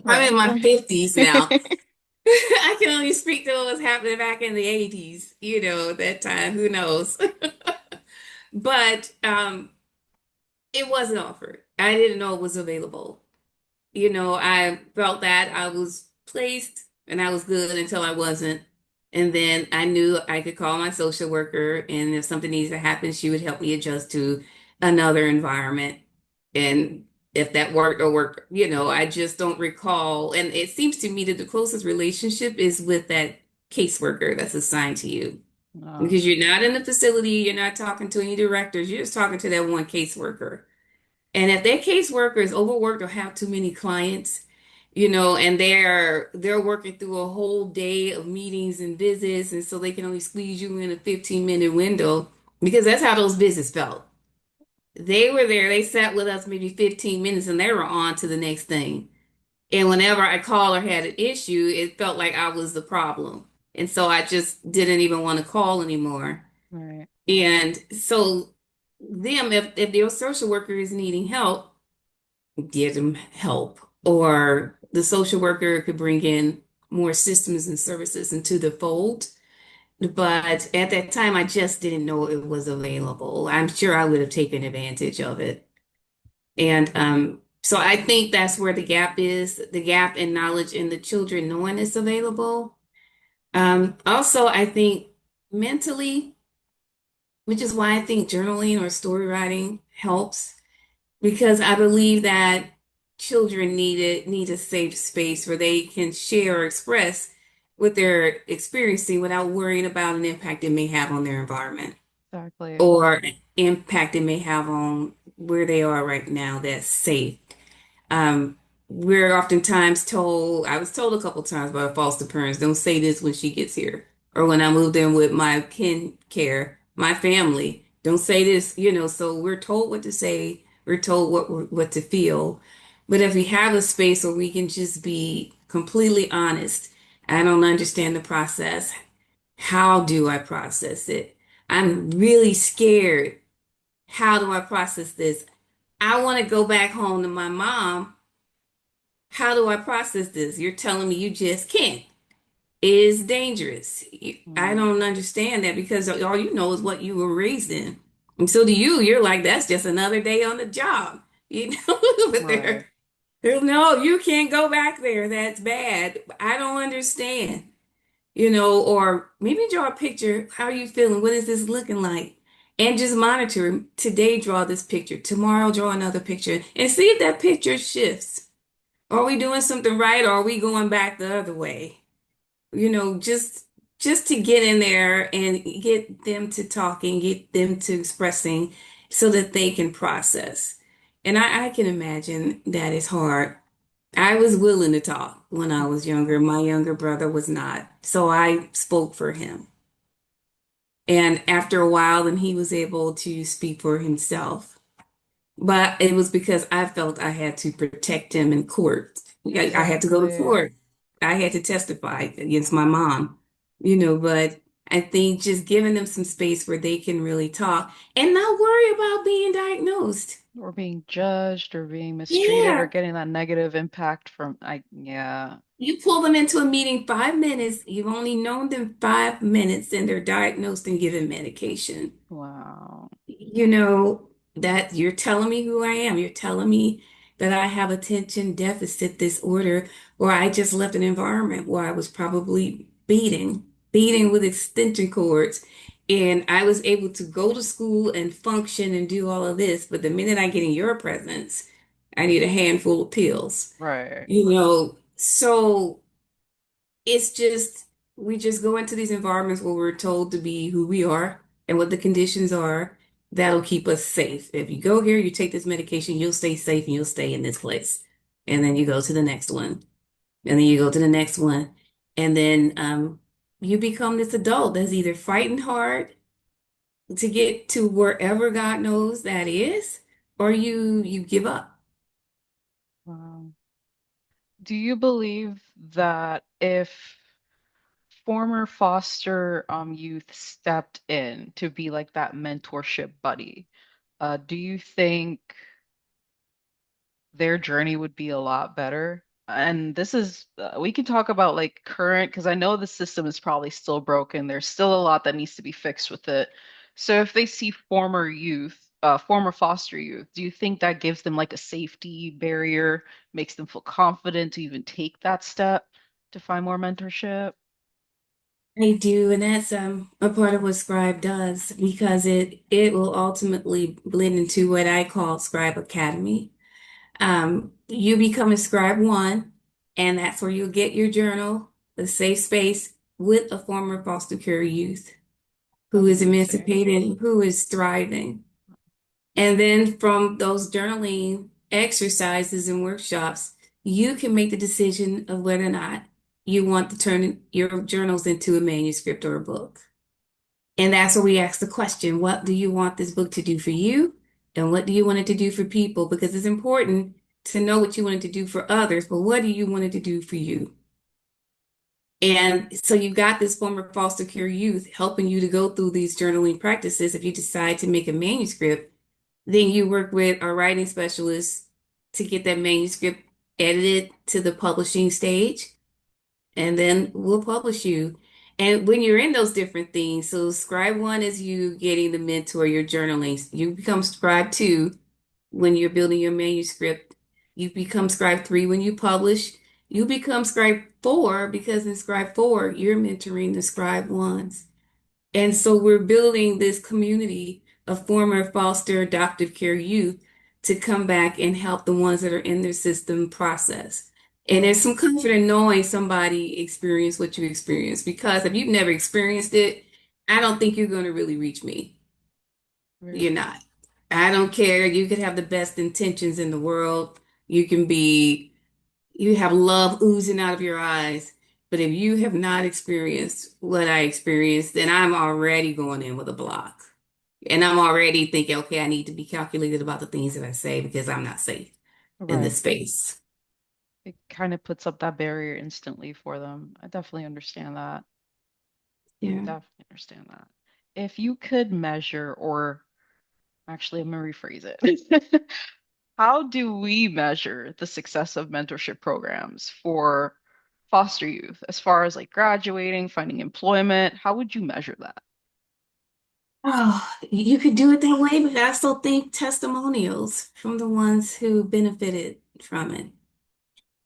Speaker 2: I'm in
Speaker 1: Right.
Speaker 2: my 50s now. I can only speak to what was happening back in the 80s, at that time, who knows? But it wasn't offered. I didn't know it was available. I felt that I was placed and I was good until I wasn't. And then I knew I could call my social worker, and if something needs to happen, she would help me adjust to another environment. And if that worked or worked, I just don't recall. And it seems to me that the closest relationship is with that caseworker that's assigned to you.
Speaker 1: Uh,
Speaker 2: Because you're not in the facility, you're not talking to any directors, you're just talking to that one caseworker. And if that caseworker is overworked or have too many clients, and they're working through a whole day of meetings and visits, and so they can only squeeze you in a 15-minute window because that's how those visits felt. They were there, they sat with us maybe 15 minutes and they were on to the next thing. And whenever I called or had an issue, it felt like I was the problem. And so I just didn't even want to call anymore.
Speaker 1: right.
Speaker 2: And so them, if their social worker is needing help, get them help. Or the social worker could bring in more systems and services into the fold. But at that time, I just didn't know it was available. I'm sure I would have taken advantage of it. And so I think that's where the gap is, the gap in knowledge in the children knowing it's available. Also, I think mentally, which is why I think journaling or story writing helps, because I believe that children need a safe space where they can share or express what they're experiencing without worrying about an impact it may have on their environment
Speaker 1: Exactly.
Speaker 2: or impact it may have on where they are right now that's safe. Um, we're oftentimes told, I was told a couple times by foster parents, don't say this when she gets here. Or when I moved in with my kin care, my family, don't say this, so we're told what to say, we're told what to feel. But if we have a space where we can just be completely honest, I don't understand the process. How do I process it? I'm really scared. How do I process this? I want to go back home to my mom. How do I process this? You're telling me you just can't. It is dangerous. I
Speaker 1: Mm,
Speaker 2: don't understand that because all you know is what you were raised in. And so to you, you're like, that's just another day on the job. But
Speaker 1: right.
Speaker 2: no, you can't go back there. That's bad. I don't understand. Or maybe draw a picture. How are you feeling? What is this looking like? And just monitor. Today, draw this picture. Tomorrow, draw another picture and see if that picture shifts. Are we doing something right or are we going back the other way? Just to get in there and get them to talking, get them to expressing so that they can process. And I can imagine that is hard. I was willing to talk when I was younger. My younger brother was not. So I spoke for him. And after a while, then he was able to speak for himself. But it was because I felt I had to protect him in court. I had to go to
Speaker 1: Exactly.
Speaker 2: court. I had to testify against my mom, but I think just giving them some space where they can really talk and not worry about being diagnosed.
Speaker 1: Or being judged or being mistreated or
Speaker 2: Yeah,
Speaker 1: getting that negative impact from yeah.
Speaker 2: you pull them into a meeting 5 minutes, you've only known them 5 minutes, and they're diagnosed and given medication.
Speaker 1: Wow.
Speaker 2: That you're telling me who I am. You're telling me that I have attention deficit disorder, or I just left an environment where I was probably beating with extension cords. And I was able to go to school and function and do all of this. But the minute I get in your presence, I need a handful of pills.
Speaker 1: Right.
Speaker 2: So it's just, we just go into these environments where we're told to be who we are and what the conditions are that'll keep us safe. If you go here, you take this medication, you'll stay safe and you'll stay in this place. And then you go to the next one, and then you go to the next one. And then you become this adult that's either fighting hard to get to wherever God knows that is, or you give up.
Speaker 1: Wow. Do you believe that if former foster youth stepped in to be like that mentorship buddy, do you think their journey would be a lot better? And this is, we can talk about like current, because I know the system is probably still broken. There's still a lot that needs to be fixed with it. So if they see former youth, former foster youth, do you think that gives them like a safety barrier, makes them feel confident to even take that step to find more mentorship?
Speaker 2: I do, and that's a part of what Scribe does because it will ultimately blend into what I call Scribe Academy. You become a Scribe One, and that's where you'll get your journal, a safe space with a former foster care youth who is
Speaker 1: Amazing.
Speaker 2: emancipated, who is thriving. And then from those journaling exercises and workshops, you can make the decision of whether or not you want to turn your journals into a manuscript or a book. And that's where we ask the question, what do you want this book to do for you? And what do you want it to do for people? Because it's important to know what you want it to do for others, but what do you want it to do for you? And so you've got this former foster care youth helping you to go through these journaling practices. If you decide to make a manuscript, then you work with a writing specialist to get that manuscript edited to the publishing stage, and then we'll publish you. And when you're in those different things, so scribe one is you getting the mentor, your journaling. You become scribe two when you're building your manuscript. You become scribe three when you publish. You become scribe four because in scribe four, you're mentoring the scribe ones. And so we're building this community of former foster adoptive care youth to come back and help the ones that are in their system process. And
Speaker 1: Oh,
Speaker 2: there's some comfort in knowing somebody experienced what you experienced because if you've never experienced it, I don't think you're going to really reach me.
Speaker 1: very
Speaker 2: You're
Speaker 1: true.
Speaker 2: not. I don't care. You could have the best intentions in the world. You can be you have love oozing out of your eyes. But if you have not experienced what I experienced, then I'm already going in with a block. And I'm already thinking, okay, I need to be calculated about the things that I say because I'm not safe in this
Speaker 1: Right.
Speaker 2: space.
Speaker 1: It kind of puts up that barrier instantly for them. I definitely understand that.
Speaker 2: Yeah.
Speaker 1: Definitely understand that. If you could measure, or actually, I'm gonna rephrase it. How do we measure the success of mentorship programs for foster youth as far as like graduating, finding employment? How would you measure that?
Speaker 2: Oh, you could do it that way, but I also think testimonials from the ones who benefited from it.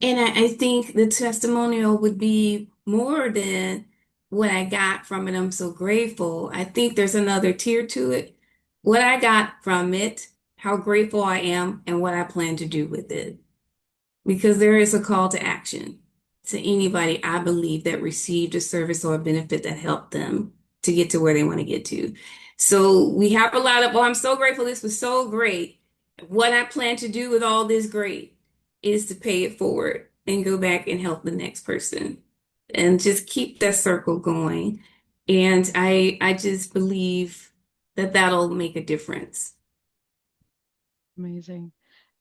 Speaker 2: And I think the testimonial would be more than what I got from it. I'm so grateful. I think there's another tier to it. What I got from it, how grateful I am, and what I plan to do with it because there is a call to action to anybody I believe that received a service or a benefit that helped them to get to where they want to get to. So we have a lot of, oh, I'm so grateful. This was so great. What I plan to do with all this great is to pay it forward and go back and help the next person and just keep that circle going. And I just believe that that'll make a difference.
Speaker 1: Amazing.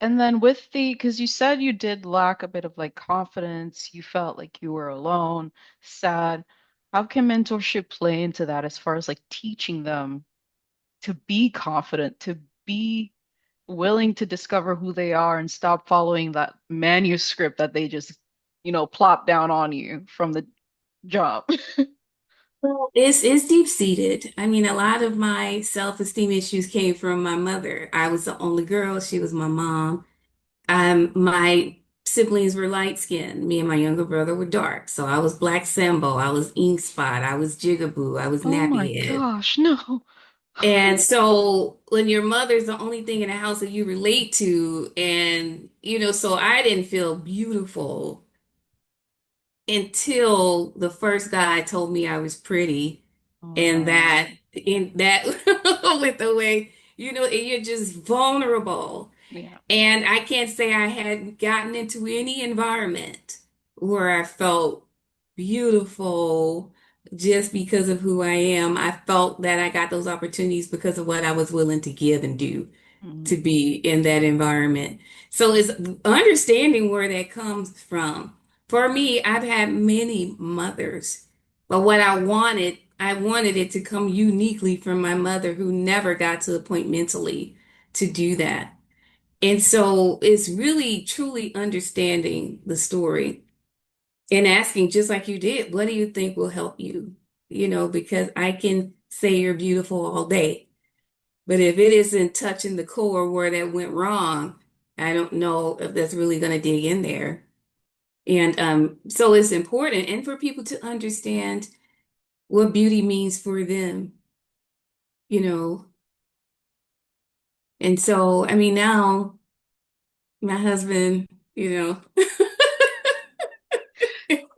Speaker 1: And then with the, because you said you did lack a bit of like confidence, you felt like you were alone, sad. How can mentorship play into that as far as like teaching them to be confident, to be willing to discover who they are and stop following that manuscript that they just, plop down on you from the jump?
Speaker 2: Well, it's deep-seated. I mean, a lot of my self-esteem issues came from my mother. I was the only girl. She was my mom. My siblings were light-skinned. Me and my younger brother were dark. So I was Black Sambo. I was Ink Spot. I was Jigaboo. I was
Speaker 1: Oh my
Speaker 2: Nappy Head.
Speaker 1: gosh, no.
Speaker 2: And so when your mother's the only thing in the house that you relate to, and so I didn't feel beautiful until the first guy told me I was pretty,
Speaker 1: Oh
Speaker 2: and
Speaker 1: no.
Speaker 2: that went away, and you're just vulnerable.
Speaker 1: Yeah.
Speaker 2: And I can't say I had gotten into any environment where I felt beautiful, just because of who I am. I felt that I got those opportunities because of what I was willing to give and do
Speaker 1: Mm,
Speaker 2: to be in that environment. So it's understanding where that comes from. For me, I've had many mothers, but what I wanted it to come uniquely from my mother who never got to the point mentally to do that. And so it's really truly understanding the story and asking, just like you did, what do you think will help you? Because I can say you're beautiful all day, but if it isn't touching the core where that went wrong, I don't know if that's really going to dig in there. And so it's important, and for people to understand what beauty means for them, you know. And so, I mean, now my husband,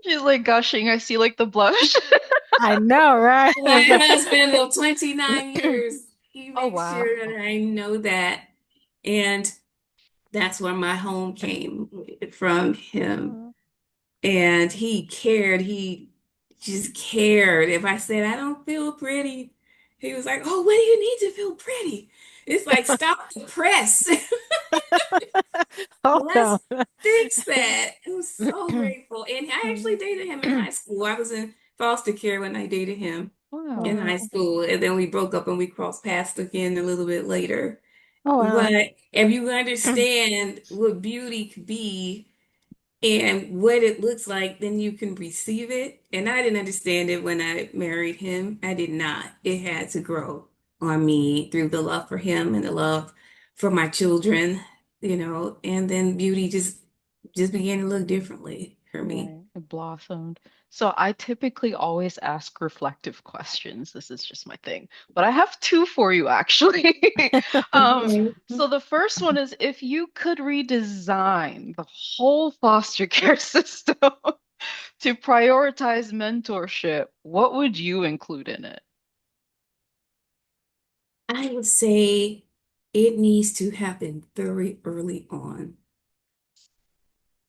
Speaker 1: she's like gushing. I see like the blush.
Speaker 3: I know, right?
Speaker 2: my husband of 29 years, he
Speaker 1: Oh
Speaker 2: makes
Speaker 1: wow.
Speaker 2: sure that I know that. And that's where my home came from him.
Speaker 3: Oh,
Speaker 2: And he cared. He just cared. If I said, I don't feel pretty, he was like, oh, what do you need to feel pretty? It's like, stop the press.
Speaker 3: hold
Speaker 2: Let's
Speaker 3: on.
Speaker 2: fix that. I'm so grateful. And I actually dated him in high school. I was in foster care when I dated him in
Speaker 1: Wow.
Speaker 2: high
Speaker 3: Wow.
Speaker 2: school. And then we broke up and we crossed paths again a little bit later.
Speaker 3: Oh, wow.
Speaker 2: But if you understand what beauty could be and what it looks like, then you can receive it. And I didn't understand it when I married him. I did not. It had to grow on me through the love for him and the love for my children, and then beauty just began to look differently for me.
Speaker 1: Right. It blossomed. So I typically always ask reflective questions. This is just my thing. But I have two for you actually. Um,
Speaker 2: Okay.
Speaker 1: so the first one is if you could redesign the whole foster care system to prioritize mentorship, what would you include in it?
Speaker 2: I would say it needs to happen very early on.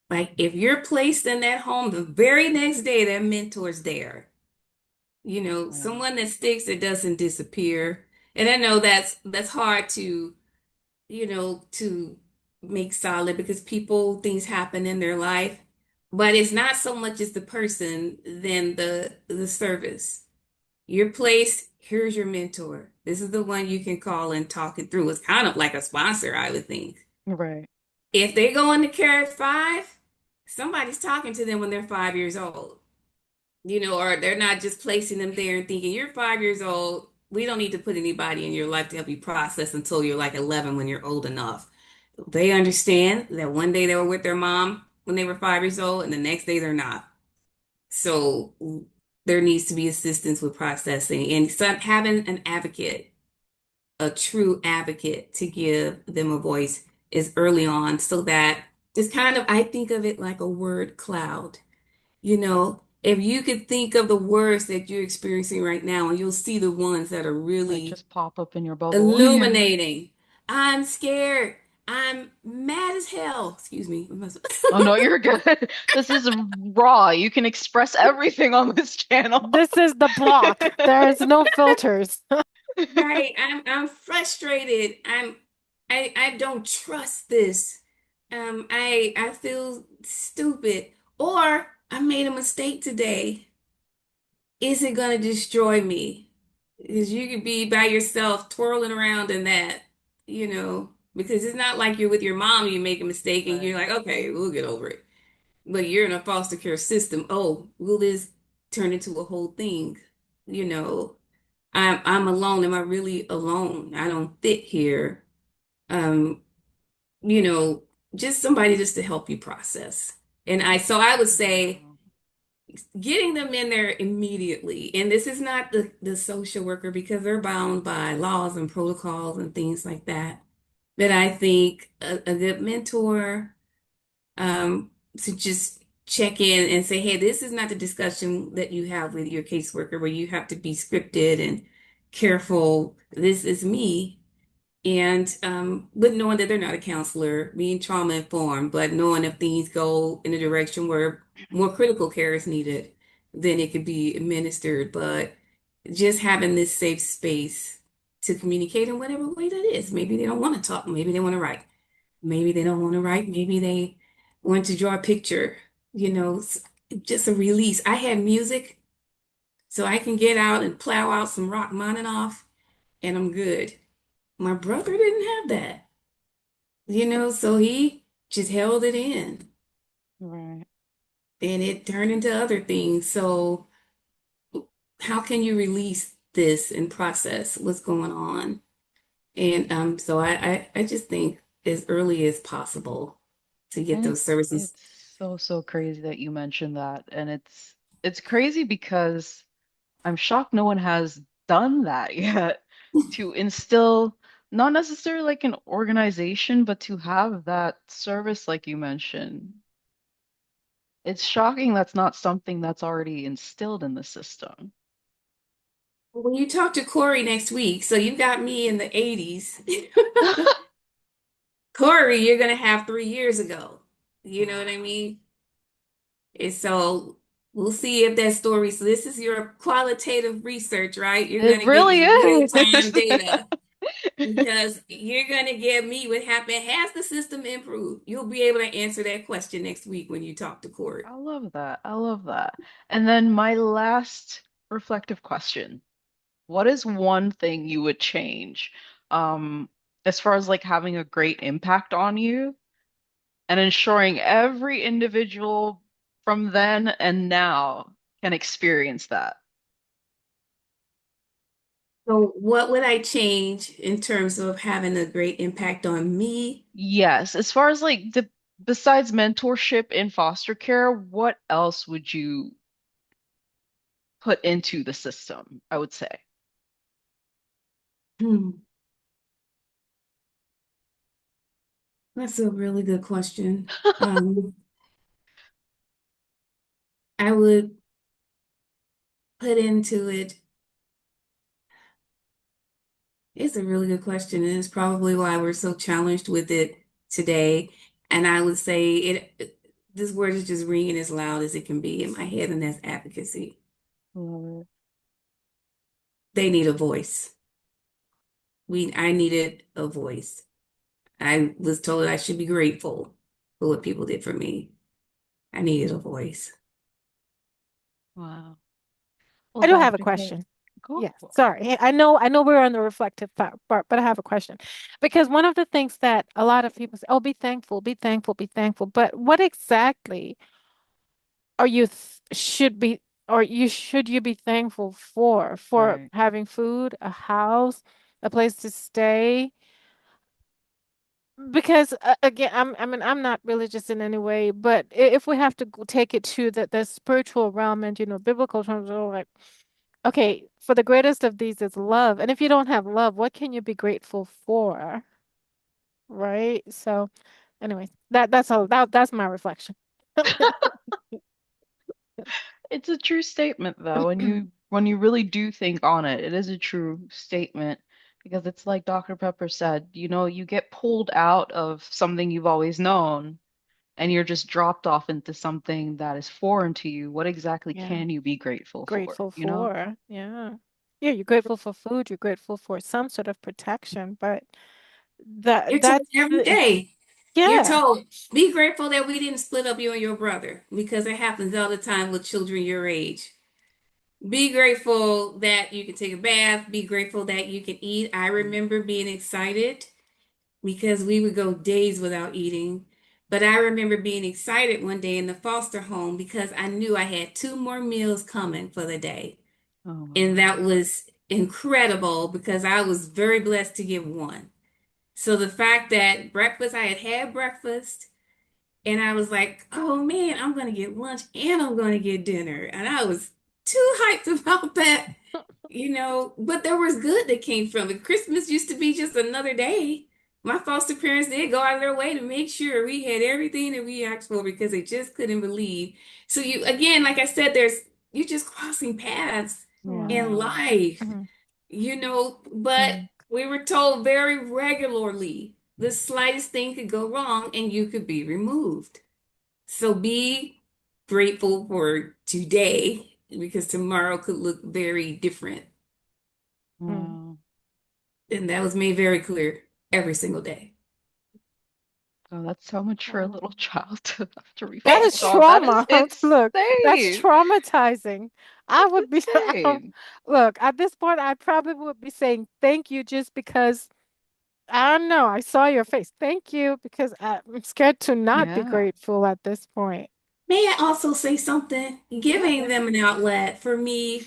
Speaker 2: Like if you're placed in that home the very next day, that mentor's there.
Speaker 1: Yeah.
Speaker 2: Someone that sticks, that doesn't disappear. And I know that's hard to make solid because things happen in their life. But it's not so much as the person than the service. Your place, here's your mentor. This is the one you can call and talk it through. It's kind of like a sponsor, I would think.
Speaker 1: Right.
Speaker 2: If they go into care at 5, somebody's talking to them when they're 5 years old. Or they're not just placing them there and thinking, you're 5 years old. We don't need to put anybody in your life to help you process until you're like 11 when you're old enough. They understand that one day they were with their mom when they were 5 years old, and the next day they're not. So there needs to be assistance with processing and having an advocate, a true advocate to give them a voice is early on so that it's kind of, I think of it like a word cloud. If you could think of the words that you're experiencing right now, and you'll see the ones that are
Speaker 1: Like
Speaker 2: really
Speaker 1: just pop up in your bubble. Yeah.
Speaker 2: illuminating. I'm scared. I'm mad as hell. Excuse me.
Speaker 1: Oh no, you're good. This is raw. You can express everything on this channel.
Speaker 3: This is the block. There is no filters.
Speaker 2: Right. I'm frustrated. I don't trust this. I feel stupid. Or I made a mistake today. Is it gonna destroy me? Because you could be by yourself twirling around in that, because it's not like you're with your mom, you make a mistake and you're
Speaker 1: Right.
Speaker 2: like, okay, we'll get over it. But you're in a foster care system. Oh, will this turn into a whole thing? You know, I'm alone. Am I really alone? I don't fit here. Um, you know, just somebody just to help you process. So I would say
Speaker 1: Wow.
Speaker 2: getting them in there immediately. And this is not the social worker because they're bound by laws and protocols and things like that. But I think a good mentor to just check in and say, hey, this is not the discussion that you have with your caseworker where you have to be scripted and careful. This is me. And but knowing that they're not a counselor, being trauma informed, but knowing if things go in a direction where more critical care is needed, then it could be administered. But just having this safe space to communicate in whatever way that is. Maybe they don't want to talk. Maybe they want to write. Maybe they don't want to write. Maybe they want to draw a picture. Just a release. I had music, so I can get out and plow out some Rachmaninoff, and I'm good. My brother didn't have that, so he just held it in,
Speaker 1: Right.
Speaker 2: and it turned into other things. So, how can you release this and process what's going on? And so I just think as early as possible to get
Speaker 1: And
Speaker 2: those services.
Speaker 1: it's so, so crazy that you mentioned that. And it's crazy because I'm shocked no one has done that yet to instill not necessarily like an organization, but to have that service like you mentioned. It's shocking that's not something that's already instilled in the system.
Speaker 2: When you talk to Corey next week, so you got me in the 80s. Corey, you're gonna have 3 years ago. You know what I
Speaker 1: Wow.
Speaker 2: mean? And so we'll see if that story. So this is your qualitative research, right? You're
Speaker 1: It
Speaker 2: gonna give
Speaker 1: really
Speaker 2: me
Speaker 1: is.
Speaker 2: real-time data because you're gonna give me what happened. Has the system improved? You'll be able to answer that question next week when you talk to Corey.
Speaker 1: I love that. I love that. And then my last reflective question. What is one thing you would change, um, as far as like having a great impact on you and ensuring every individual from then and now can experience that?
Speaker 2: So what would I change in terms of having a great impact on me?
Speaker 1: Yes, as far as like the besides mentorship in foster care, what else would you put into the system, I would say?
Speaker 2: Hmm, that's a really good question. I would put into it. It's a really good question, and it's probably why we're so challenged with it today. And I would say this word is just ringing as loud as it can be in my head, and that's advocacy.
Speaker 1: Love
Speaker 2: They need a voice. I needed a voice. I was told I should be grateful for what people did for me. I needed a voice.
Speaker 1: Wow. Well,
Speaker 3: I do have a
Speaker 1: Dr. K,
Speaker 3: question.
Speaker 1: go
Speaker 3: Yes,
Speaker 1: for
Speaker 3: sorry. I know we're on the reflective part, but I have a question. Because one of the things that a lot of people say, oh, be thankful, be thankful, be thankful. But what exactly are you should be or you be thankful for?
Speaker 1: it.
Speaker 3: For
Speaker 1: Right.
Speaker 3: having food, a house, a place to stay? Because again, I'm not religious in any way, but if we have to take it to the spiritual realm and biblical terms, we're like, okay, for the greatest of these is love, and if you don't have love, what can you be grateful for, right? So, anyway, that's all. That's my reflection.
Speaker 1: It's a true statement though, and when you really do think on it, it is a true statement because it's like Dr. Pepper said, you get pulled out of something you've always known and you're just dropped off into something that is foreign to you. What exactly
Speaker 3: Yeah,
Speaker 1: can you be grateful for,
Speaker 3: grateful
Speaker 1: you know?
Speaker 3: for. Yeah, yeah. You're grateful for food. You're grateful for some sort of protection, but
Speaker 2: You're told
Speaker 3: that's
Speaker 2: every day. You're
Speaker 3: yeah.
Speaker 2: told, be grateful that we didn't split up you and your brother because it happens all the time with children your age. Be grateful that you can take a bath. Be grateful that you can eat. I remember being excited because we would go days without eating. But I remember being excited one day in the foster home because I knew I had two more meals coming for the day.
Speaker 1: Oh my
Speaker 2: And that
Speaker 1: God.
Speaker 2: was incredible because I was very blessed to get one. So the fact that breakfast, I had had breakfast. And I was like, oh man, I'm going to get lunch and I'm going to get dinner. And I was too hyped about that, but there was good that came from it. Christmas used to be just another day. My foster parents did go out of their way to make sure we had everything that we asked for because they just couldn't believe. So you, again, like I said, you're just crossing paths in
Speaker 3: Yeah.
Speaker 1: Yeah.
Speaker 2: life,
Speaker 3: Mhm.
Speaker 2: but
Speaker 3: Mm.
Speaker 2: we were told very regularly the slightest thing could go wrong and you could be removed. So be grateful for today because tomorrow could look very different.
Speaker 3: Mm.
Speaker 1: Wow.
Speaker 2: And that was made very clear every single day.
Speaker 1: Oh, that's so much for a
Speaker 3: Wow.
Speaker 1: little child to have to
Speaker 3: That is
Speaker 1: reflect on. That is
Speaker 3: trauma. Look, that's
Speaker 1: insane.
Speaker 3: traumatizing. I
Speaker 1: That's
Speaker 3: would be,
Speaker 1: insane.
Speaker 3: look, at this point, I probably would be saying thank you just because I don't know. I saw your face. Thank you because I'm scared to not be
Speaker 1: Yeah.
Speaker 3: grateful at this point.
Speaker 2: May I also say something?
Speaker 1: Yeah,
Speaker 2: Giving them
Speaker 1: definitely.
Speaker 2: an outlet, for me,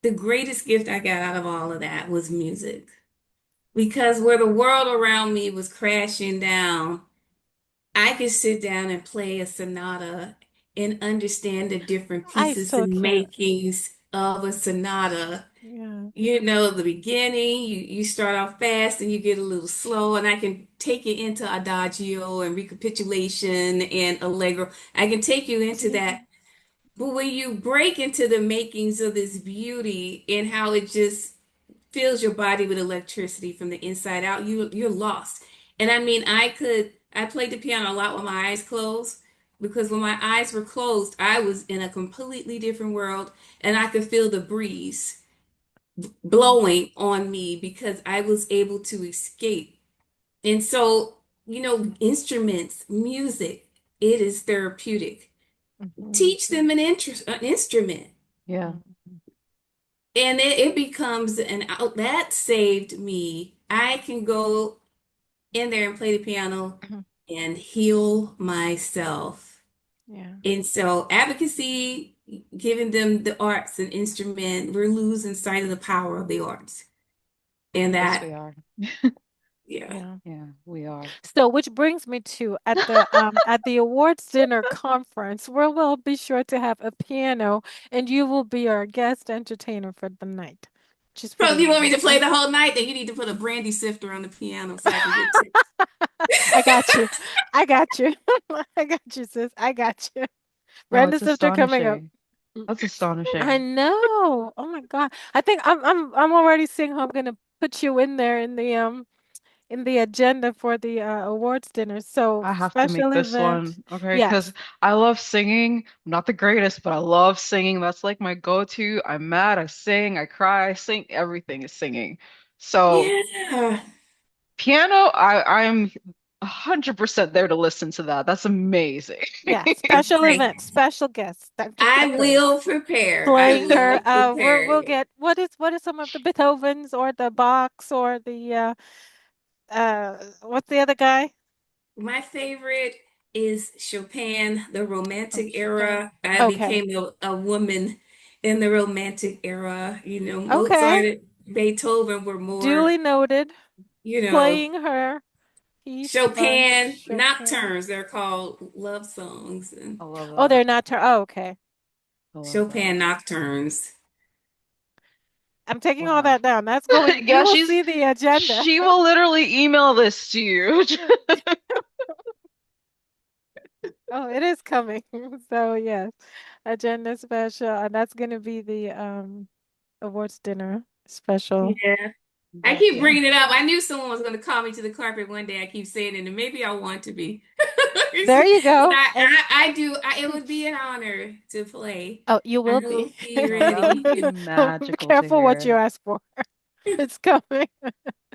Speaker 2: the greatest gift I got out of all of that was music. Because where the world around me was crashing down, I could sit down and play a sonata and understand the different
Speaker 3: I
Speaker 2: pieces
Speaker 3: so
Speaker 2: and
Speaker 3: can.
Speaker 2: makings of a sonata.
Speaker 3: Yeah.
Speaker 2: You know, the beginning, you start off fast and you get a little slow, and I can take you into adagio and recapitulation and allegro. I can take you into
Speaker 3: See?
Speaker 2: that. But when you break into the makings of this beauty and how it just fills your body with electricity from the inside out, you're lost. And I mean, I played the piano a lot with my eyes closed because when my eyes were closed, I was in a completely different world and I could feel the breeze
Speaker 3: Mm,
Speaker 2: blowing on me because I was able to escape. And so, instruments, music, it is therapeutic.
Speaker 3: mhm,
Speaker 2: Teach them an instrument.
Speaker 1: Yeah.
Speaker 3: mhm.
Speaker 2: And it becomes an out that saved me. I can go in there and play the piano and heal myself.
Speaker 3: Yeah.
Speaker 2: And so advocacy, giving them the arts and instrument, we're losing sight of the power of the arts. And
Speaker 1: Yes,
Speaker 2: that,
Speaker 1: we are.
Speaker 2: yeah.
Speaker 3: Yeah.
Speaker 1: Yeah, we are.
Speaker 3: So, which brings me to at the awards dinner conference, where we'll be sure to have a piano, and you will be our guest entertainer for the night. Just
Speaker 2: So if
Speaker 3: putting
Speaker 2: you
Speaker 3: that
Speaker 2: want me
Speaker 3: out
Speaker 2: to play
Speaker 3: there.
Speaker 2: the whole night, then you need to put a brandy sifter on the piano so I can get tips.
Speaker 3: I got you. I got you. I got you, sis. I got you.
Speaker 1: No,
Speaker 3: Brenda
Speaker 1: it's
Speaker 3: Sifter coming up.
Speaker 1: astonishing.
Speaker 3: Mm.
Speaker 1: That's
Speaker 3: I
Speaker 1: astonishing.
Speaker 3: know. Oh my God. I think I'm already seeing how I'm gonna put you in there in the agenda for the awards dinner. So
Speaker 1: I have to make
Speaker 3: special
Speaker 1: this
Speaker 3: event.
Speaker 1: one, okay? Because
Speaker 3: Yes.
Speaker 1: I love singing. I'm not the greatest, but I love singing. That's like my go-to. I'm mad, I sing, I cry, I sing. Everything is singing. So
Speaker 2: Yeah.
Speaker 1: piano, I'm 100% there to listen to that. That's amazing.
Speaker 3: Yeah. Special
Speaker 2: Right.
Speaker 3: event. Special guest. Dr.
Speaker 2: I
Speaker 3: Pepper
Speaker 2: will prepare. I
Speaker 3: playing her.
Speaker 2: will prepare.
Speaker 3: We'll get what is some of the Beethovens or the Bachs or the what's the other guy?
Speaker 2: My favorite is Chopin, the
Speaker 3: Oh,
Speaker 2: Romantic
Speaker 3: Chopin.
Speaker 2: era. I
Speaker 3: Okay.
Speaker 2: became a woman in the Romantic era.
Speaker 3: Okay.
Speaker 2: Mozart, Beethoven were more,
Speaker 3: Duly noted.
Speaker 2: you know,
Speaker 3: Playing her piece by
Speaker 2: Chopin
Speaker 3: Chopin.
Speaker 2: nocturnes, they're called love songs, and
Speaker 1: I love
Speaker 3: Oh, they're
Speaker 1: that.
Speaker 3: not her. Oh, okay.
Speaker 1: I love
Speaker 2: Chopin
Speaker 1: that.
Speaker 2: nocturnes.
Speaker 3: I'm taking all
Speaker 1: Wow.
Speaker 3: that down. That's going, you
Speaker 1: Yeah,
Speaker 3: will see the agenda.
Speaker 1: she will literally email this to you.
Speaker 3: Oh, it is coming. So yes, agenda special, and that's gonna be the awards dinner special.
Speaker 2: Yeah. I keep
Speaker 1: Definitely.
Speaker 2: bringing it up. I knew someone was going to call me to the carpet one day. I keep saying it, and maybe I want to be.
Speaker 3: There you
Speaker 2: But
Speaker 3: go. And
Speaker 2: I do. It would be an honor to play.
Speaker 3: oh, you
Speaker 2: I
Speaker 3: will be.
Speaker 2: will be
Speaker 1: No, that would be
Speaker 2: ready.
Speaker 3: Be
Speaker 1: magical to
Speaker 3: careful what you
Speaker 1: hear.
Speaker 3: ask for. It's coming.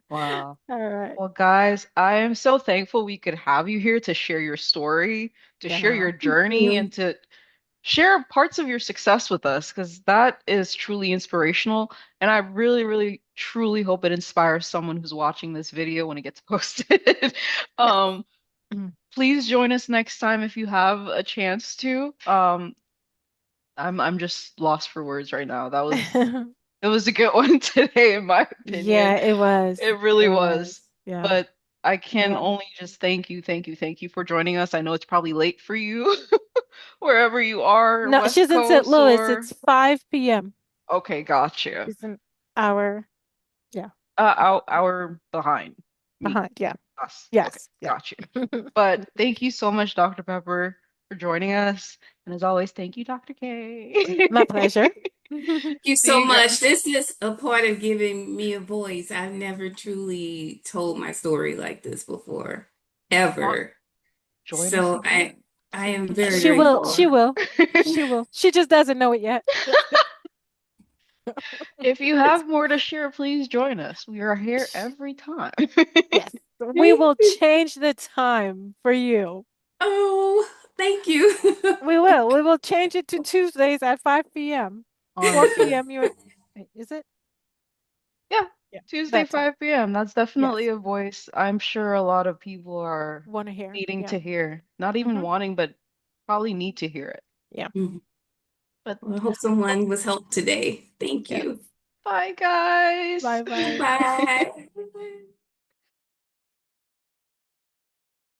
Speaker 1: Wow.
Speaker 3: All right.
Speaker 1: Well, guys, I am so thankful we could have you here to share your story, to share
Speaker 3: Yeah.
Speaker 1: your journey, and to share parts of your success with us, because that is truly inspirational. And I really, really, truly hope it inspires someone who's watching this video when it gets posted.
Speaker 3: Yes.
Speaker 1: Um, please join us next time if you have a chance to. I'm just lost for words right now. It was a good one today, in my opinion.
Speaker 3: Yeah, it was.
Speaker 1: It really
Speaker 3: It
Speaker 1: was.
Speaker 3: was. Yeah.
Speaker 1: But I can
Speaker 3: Yeah.
Speaker 1: only just thank you, thank you, thank you for joining us. I know it's probably late for you, wherever you are,
Speaker 3: No,
Speaker 1: West
Speaker 3: she's in St.
Speaker 1: Coast
Speaker 3: Louis.
Speaker 1: or
Speaker 3: It's 5 p.m.
Speaker 1: okay, gotcha.
Speaker 3: She's an hour, yeah,
Speaker 1: Hour behind me,
Speaker 3: behind. Yeah.
Speaker 1: us. Okay,
Speaker 3: Yes. Yeah.
Speaker 1: gotcha. But thank you so much, Dr. Pepper, for joining us. And as always, thank you, Dr. K.
Speaker 3: My pleasure.
Speaker 2: Thank you
Speaker 1: See
Speaker 2: so
Speaker 1: you
Speaker 2: much.
Speaker 1: guys.
Speaker 2: This is a part of giving me a voice. I've never truly told my story like this before,
Speaker 1: Uh,
Speaker 2: ever.
Speaker 1: Join us
Speaker 2: So
Speaker 1: again.
Speaker 2: I am very
Speaker 3: She will.
Speaker 2: grateful.
Speaker 3: She will. She will. She just doesn't know it yet.
Speaker 1: If you have more to share, please join us. We are here every time.
Speaker 3: Yes. We
Speaker 2: Thank
Speaker 3: will
Speaker 2: you.
Speaker 3: change the time for you.
Speaker 2: Oh, thank you.
Speaker 3: We will. We will change it to Tuesdays at 5 p.m. 4
Speaker 1: Honestly.
Speaker 3: p.m. your is it?
Speaker 1: Yeah,
Speaker 3: Yeah.
Speaker 1: Tuesday,
Speaker 3: That time.
Speaker 1: 5 p.m. That's definitely
Speaker 3: Yes.
Speaker 1: a voice I'm sure a lot of people are
Speaker 3: Want to hear.
Speaker 1: needing
Speaker 3: Yeah.
Speaker 1: to hear. Not even
Speaker 3: Mm-hmm.
Speaker 1: wanting, but probably need to hear it.
Speaker 3: Yeah.
Speaker 2: Mhm.
Speaker 1: But
Speaker 2: Well, I hope someone was helped today. Thank
Speaker 3: Yes.
Speaker 2: you.
Speaker 1: bye, guys.
Speaker 3: Bye bye.
Speaker 2: Bye.